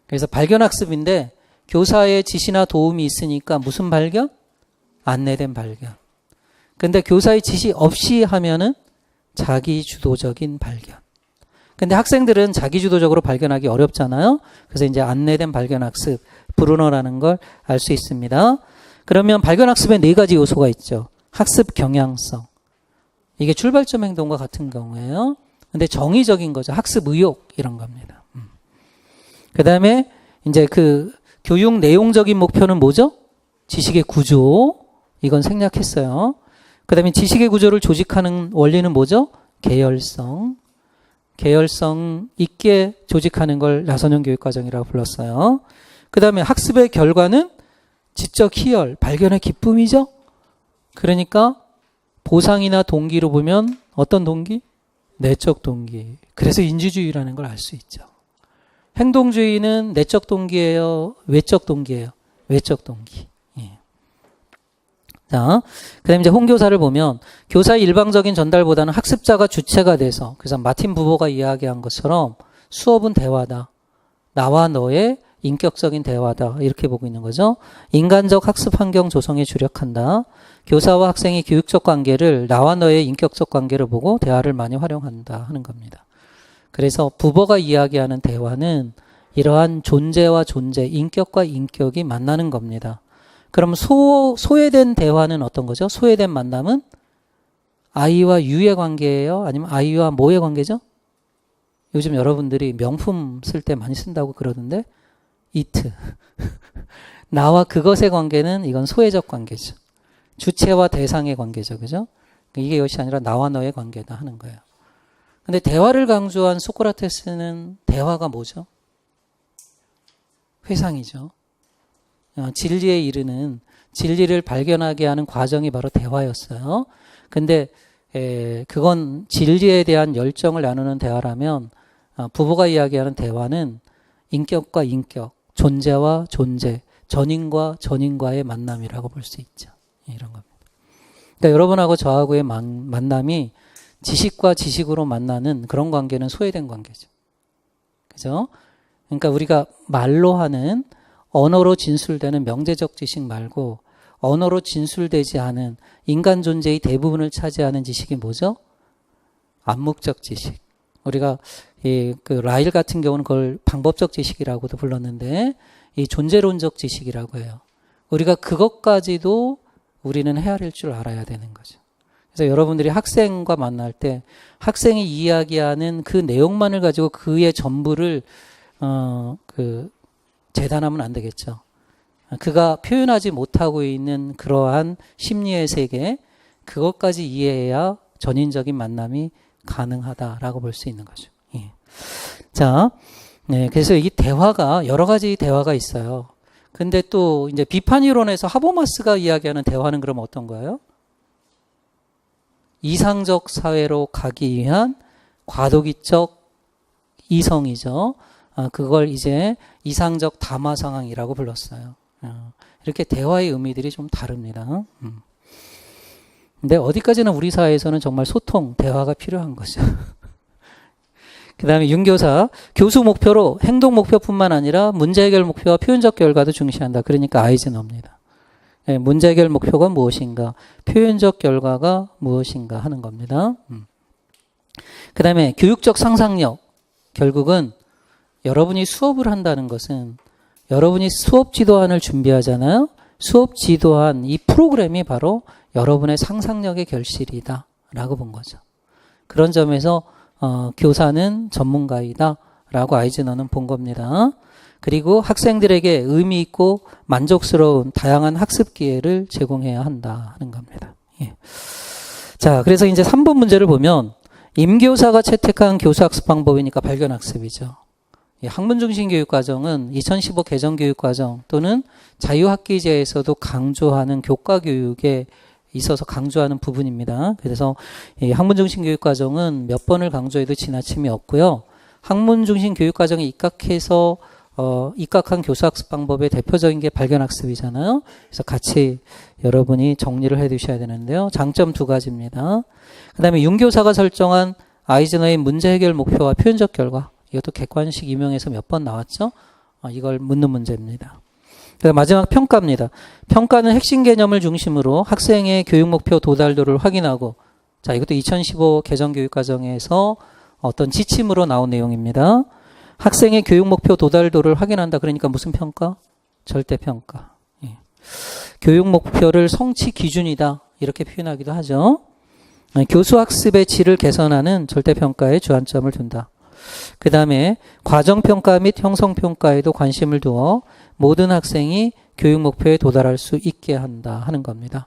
S1: 그래서 발견학습인데 교사의 지시나 도움이 있으니까 무슨 발견? 안내된 발견. 근데 교사의 지시 없이 하면은 자기주도적인 발견. 근데 학생들은 자기주도적으로 발견하기 어렵잖아요. 그래서 이제 안내된 발견학습, 브루너라는 걸 알 수 있습니다. 그러면 발견학습에 4가지 요소가 있죠. 학습 경향성. 이게 출발점 행동과 같은 경우예요. 근데 정의적인 거죠. 학습 의욕 이런 겁니다. 그 다음에 이제 그 교육 내용적인 목표는 뭐죠? 지식의 구조. 이건 생략했어요. 그 다음에 지식의 구조를 조직하는 원리는 뭐죠? 계열성. 계열성 있게 조직하는 걸 나선형 교육과정이라고 불렀어요. 그 다음에 학습의 결과는 지적 희열, 발견의 기쁨이죠. 그러니까 보상이나 동기로 보면 어떤 동기? 내적 동기. 그래서 인지주의라는 걸 알 수 있죠. 행동주의는 내적 동기예요? 외적 동기예요? 외적 동기. 예. 자, 그 다음에 이제 홍교사를 보면 교사의 일방적인 전달보다는 학습자가 주체가 돼서 그래서 마틴 부버가 이야기한 것처럼 수업은 대화다. 나와 너의 인격적인 대화다. 이렇게 보고 있는 거죠. 인간적 학습 환경 조성에 주력한다. 교사와 학생의 교육적 관계를 나와 너의 인격적 관계를 보고 대화를 많이 활용한다 하는 겁니다. 그래서 부버가 이야기하는 대화는 이러한 존재와 존재, 인격과 인격이 만나는 겁니다. 그럼 소외된 대화는 어떤 거죠? 소외된 만남은 아이와 유의 관계예요? 아니면 아이와 뭐의 관계죠? 요즘 여러분들이 명품 쓸 때 많이 쓴다고 그러던데 it. 나와 그것의 관계는 이건 소외적 관계죠. 주체와 대상의 관계죠. 그죠? 이게 이것이 아니라 나와 너의 관계다 하는 거예요. 근데 대화를 강조한 소크라테스는 대화가 뭐죠? 회상이죠. 진리에 이르는 진리를 발견하게 하는 과정이 바로 대화였어요. 근데 그건 진리에 대한 열정을 나누는 대화라면 부부가 이야기하는 대화는 인격과 인격, 존재와 존재, 전인과 전인과의 만남이라고 볼 수 있죠. 이런 겁니다. 그러니까 여러분하고 저하고의 만남이 지식과 지식으로 만나는 그런 관계는 소외된 관계죠. 그죠? 그러니까 우리가 말로 하는 언어로 진술되는 명제적 지식 말고 언어로 진술되지 않은 인간 존재의 대부분을 차지하는 지식이 뭐죠? 암묵적 지식. 우리가 그 라일 같은 경우는 그걸 방법적 지식이라고도 불렀는데 이 존재론적 지식이라고 해요. 우리가 그것까지도 우리는 헤아릴 줄 알아야 되는 거죠. 그래서 여러분들이 학생과 만날 때 학생이 이야기하는 그 내용만을 가지고 그의 전부를 재단하면 안 되겠죠. 그가 표현하지 못하고 있는 그러한 심리의 세계, 그것까지 이해해야 전인적인 만남이 가능하다라고 볼 수 있는 거죠. 예. 자, 네, 그래서 이 대화가 여러 가지 대화가 있어요. 근데 또 이제 비판 이론에서 하버마스가 이야기하는 대화는 그럼 어떤 거예요? 이상적 사회로 가기 위한 과도기적 이성이죠. 그걸 이제 이상적 담화 상황이라고 불렀어요. 이렇게 대화의 의미들이 좀 다릅니다. 근데 어디까지나 우리 사회에서는 정말 소통, 대화가 필요한 거죠. 그 다음에 윤교사, 교수 목표로 행동 목표뿐만 아니라 문제 해결 목표와 표현적 결과도 중시한다. 그러니까 아이즈너입니다. 네, 문제 해결 목표가 무엇인가, 표현적 결과가 무엇인가 하는 겁니다. 그 다음에 교육적 상상력, 결국은 여러분이 수업을 한다는 것은 여러분이 수업 지도안을 준비하잖아요. 수업 지도안, 이 프로그램이 바로 여러분의 상상력의 결실이다 라고 본 거죠. 그런 점에서 교사는 전문가이다 라고 아이즈너는 본 겁니다. 그리고 학생들에게 의미 있고 만족스러운 다양한 학습 기회를 제공해야 한다 하는 겁니다. 예. 자, 그래서 이제 3번 문제를 보면 임교사가 채택한 교수학습 방법이니까 발견학습이죠. 학문중심 교육과정은 2015 개정교육과정 또는 자유학기제에서도 강조하는 교과교육에 있어서 강조하는 부분입니다. 그래서 이 학문중심 교육과정은 몇 번을 강조해도 지나침이 없고요. 학문중심 교육과정에 입각한 교수학습 방법의 대표적인 게 발견학습이잖아요. 그래서 같이 여러분이 정리를 해 두셔야 되는데요. 장점 2가지입니다. 그 다음에 윤교사가 설정한 아이즈너의 문제 해결 목표와 표현적 결과, 이것도 객관식 임용에서 몇 번 나왔죠? 이걸 묻는 문제입니다. 마지막 평가입니다. 평가는 핵심 개념을 중심으로 학생의 교육 목표 도달도를 확인하고, 자, 이것도 2015 개정교육과정에서 어떤 지침으로 나온 내용입니다. 학생의 교육 목표 도달도를 확인한다. 그러니까 무슨 평가? 절대평가. 예. 교육 목표를 성취 기준이다. 이렇게 표현하기도 하죠. 교수학습의 질을 개선하는 절대평가에 주안점을 둔다. 그 다음에 과정평가 및 형성평가에도 관심을 두어 모든 학생이 교육 목표에 도달할 수 있게 한다 하는 겁니다.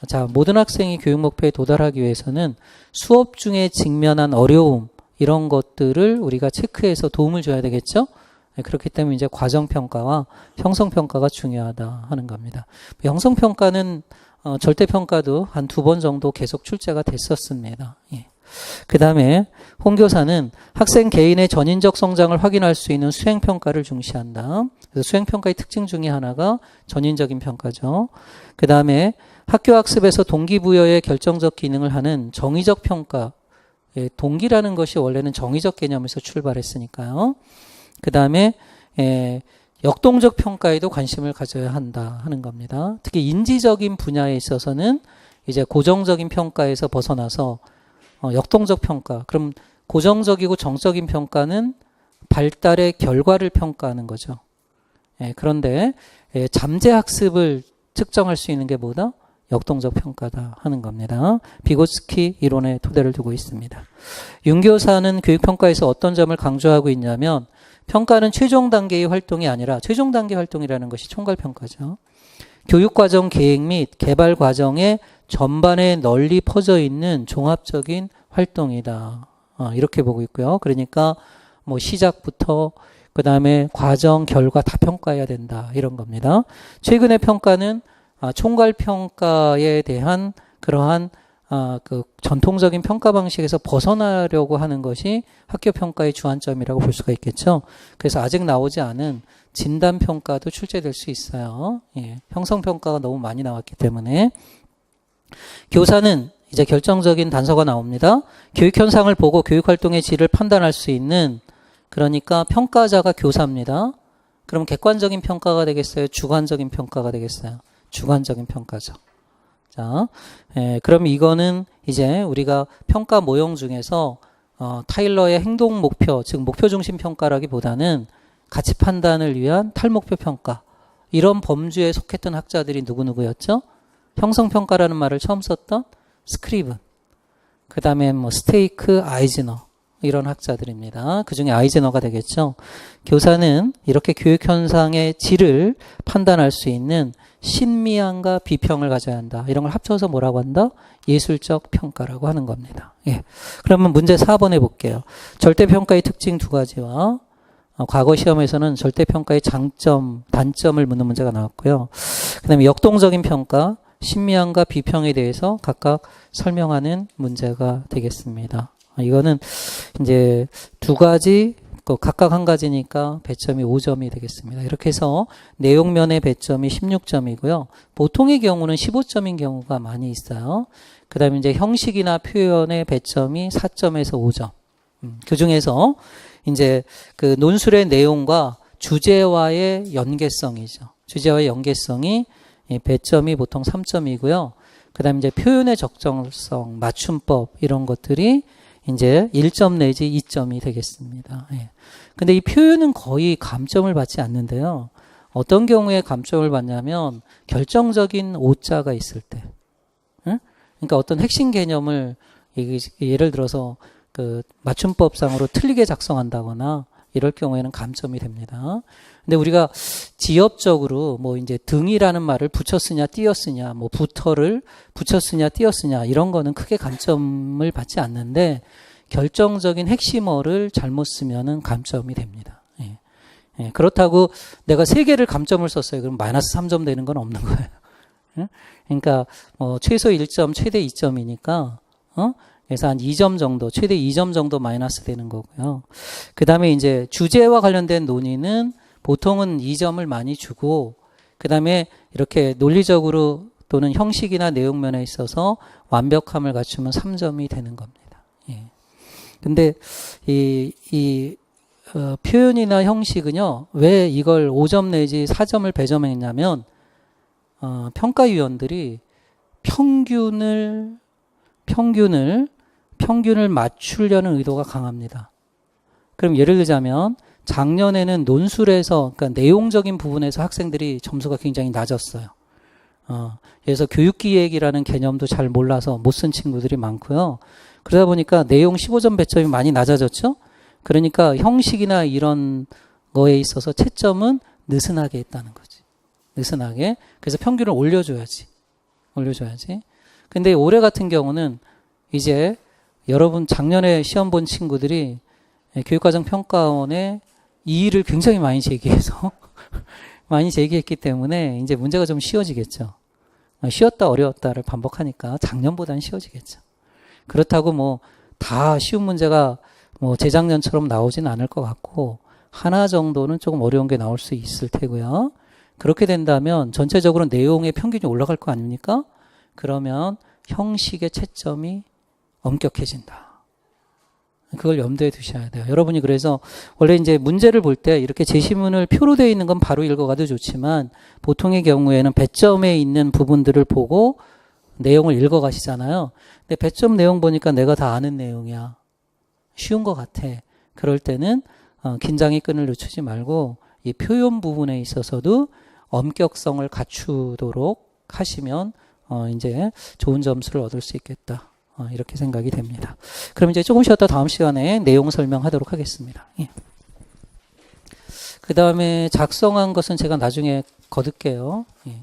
S1: 자, 모든 학생이 교육 목표에 도달하기 위해서는 수업 중에 직면한 어려움, 이런 것들을 우리가 체크해서 도움을 줘야 되겠죠? 그렇기 때문에 이제 과정평가와 형성평가가 중요하다 하는 겁니다. 형성평가는 절대평가도 한 2번 정도 계속 출제가 됐었습니다. 예. 그 다음에 홍교사는 학생 개인의 전인적 성장을 확인할 수 있는 수행평가를 중시한다. 그래서 수행평가의 특징 중에 하나가 전인적인 평가죠. 그 다음에 학교학습에서 동기부여의 결정적 기능을 하는 정의적 평가, 동기라는 것이 원래는 정의적 개념에서 출발했으니까요. 그 다음에 역동적 평가에도 관심을 가져야 한다 하는 겁니다. 특히 인지적인 분야에 있어서는 이제 고정적인 평가에서 벗어나서 역동적 평가. 그럼 고정적이고 정적인 평가는 발달의 결과를 평가하는 거죠. 그런데 잠재학습을 측정할 수 있는 게 뭐다? 역동적 평가다 하는 겁니다. 비고스키 이론의 토대를 두고 있습니다. 윤교사는 교육평가에서 어떤 점을 강조하고 있냐면, 평가는 최종 단계의 활동이 아니라, 최종 단계 활동이라는 것이 총괄평가죠. 교육과정 계획 및 개발 과정의 전반에 널리 퍼져 있는 종합적인 활동이다. 이렇게 보고 있고요. 그러니까 뭐 시작부터 그 다음에 과정, 결과 다 평가해야 된다. 이런 겁니다. 최근의 평가는 총괄평가에 대한 그러한 그 전통적인 평가 방식에서 벗어나려고 하는 것이 학교평가의 주안점이라고 볼 수가 있겠죠. 그래서 아직 나오지 않은 진단평가도 출제될 수 있어요. 예, 형성평가가 너무 많이 나왔기 때문에. 교사는 이제 결정적인 단서가 나옵니다. 교육 현상을 보고 교육활동의 질을 판단할 수 있는, 그러니까 평가자가 교사입니다. 그럼 객관적인 평가가 되겠어요? 주관적인 평가가 되겠어요? 주관적인 평가죠. 자, 그럼 이거는 이제 우리가 평가 모형 중에서 타일러의 행동 목표, 즉 목표 중심 평가라기보다는 가치 판단을 위한 탈목표 평가, 이런 범주에 속했던 학자들이 누구누구였죠? 형성평가라는 말을 처음 썼던 스크리븐, 그 다음에 뭐 스테이크, 아이즈너, 이런 학자들입니다. 그 중에 아이젠허가 되겠죠. 교사는 이렇게 교육 현상의 질을 판단할 수 있는 신미함과 비평을 가져야 한다. 이런 걸 합쳐서 뭐라고 한다? 예술적 평가라고 하는 겁니다. 예. 그러면 문제 4번 해볼게요. 절대평가의 특징 두 가지와 과거 시험에서는 절대평가의 장점, 단점을 묻는 문제가 나왔고요. 그 다음에 역동적인 평가, 신미함과 비평에 대해서 각각 설명하는 문제가 되겠습니다. 이거는 이제 두 가지, 각각 한 가지니까 배점이 5점이 되겠습니다. 이렇게 해서 내용면의 배점이 16점이고요. 보통의 경우는 15점인 경우가 많이 있어요. 그 다음에 이제 형식이나 표현의 배점이 4점에서 5점. 그 중에서 이제 그 논술의 내용과 주제와의 연계성이죠. 주제와의 연계성이 배점이 보통 3점이고요. 그 다음에 이제 표현의 적정성, 맞춤법 이런 것들이 이제 1점 내지 2점이 되겠습니다. 예. 근데 이 표현은 거의 감점을 받지 않는데요. 어떤 경우에 감점을 받냐면 결정적인 오자가 있을 때. 응? 그러니까 어떤 핵심 개념을 예를 들어서 그 맞춤법상으로 틀리게 작성한다거나 이럴 경우에는 감점이 됩니다. 근데 우리가 지엽적으로 뭐 이제 등이라는 말을 붙여 쓰냐 띄어 쓰냐 뭐 부터를 붙여 쓰냐 띄어 쓰냐 이런 거는 크게 감점을 받지 않는데 결정적인 핵심어를 잘못 쓰면은 감점이 됩니다. 예. 예. 그렇다고 내가 3개를 감점을 썼어요. 그럼 마이너스 3점 되는 건 없는 거예요. 예? 그러니까 최소 1점, 최대 2점이니까 그래서 한 2점 정도, 최대 2점 정도 마이너스 되는 거고요. 그 다음에 이제 주제와 관련된 논의는 보통은 2점을 많이 주고, 그 다음에 이렇게 논리적으로 또는 형식이나 내용면에 있어서 완벽함을 갖추면 3점이 되는 겁니다. 예. 근데 표현이나 형식은요, 왜 이걸 5점 내지 4점을 배점했냐면, 평가위원들이 평균을 맞추려는 의도가 강합니다. 그럼 예를 들자면 작년에는 논술에서 그러니까 내용적인 부분에서 학생들이 점수가 굉장히 낮았어요. 그래서 교육기획이라는 개념도 잘 몰라서 못 쓴 친구들이 많고요. 그러다 보니까 내용 15점 배점이 많이 낮아졌죠. 그러니까 형식이나 이런 거에 있어서 채점은 느슨하게 했다는 거지. 느슨하게. 그래서 평균을 올려줘야지. 근데 올해 같은 경우는 이제 여러분 작년에 시험 본 친구들이 교육과정평가원에 이의를 굉장히 많이 제기해서 많이 제기했기 때문에 이제 문제가 좀 쉬워지겠죠. 쉬웠다 어려웠다를 반복하니까 작년보다는 쉬워지겠죠. 그렇다고 뭐 다 쉬운 문제가 뭐 재작년처럼 나오진 않을 것 같고 하나 정도는 조금 어려운 게 나올 수 있을 테고요. 그렇게 된다면 전체적으로 내용의 평균이 올라갈 거 아닙니까? 그러면 형식의 채점이 엄격해진다. 그걸 염두에 두셔야 돼요. 여러분이 그래서 원래 이제 문제를 볼 때 이렇게 제시문을 표로 되어 있는 건 바로 읽어가도 좋지만 보통의 경우에는 배점에 있는 부분들을 보고 내용을 읽어가시잖아요. 근데 배점 내용 보니까 내가 다 아는 내용이야. 쉬운 것 같아. 그럴 때는 긴장의 끈을 늦추지 말고 이 표현 부분에 있어서도 엄격성을 갖추도록 하시면 이제 좋은 점수를 얻을 수 있겠다. 이렇게 생각이 됩니다. 그럼 이제 조금 쉬었다 다음 시간에 내용 설명하도록 하겠습니다. 예. 그 다음에 작성한 것은 제가 나중에 거둘게요. 예.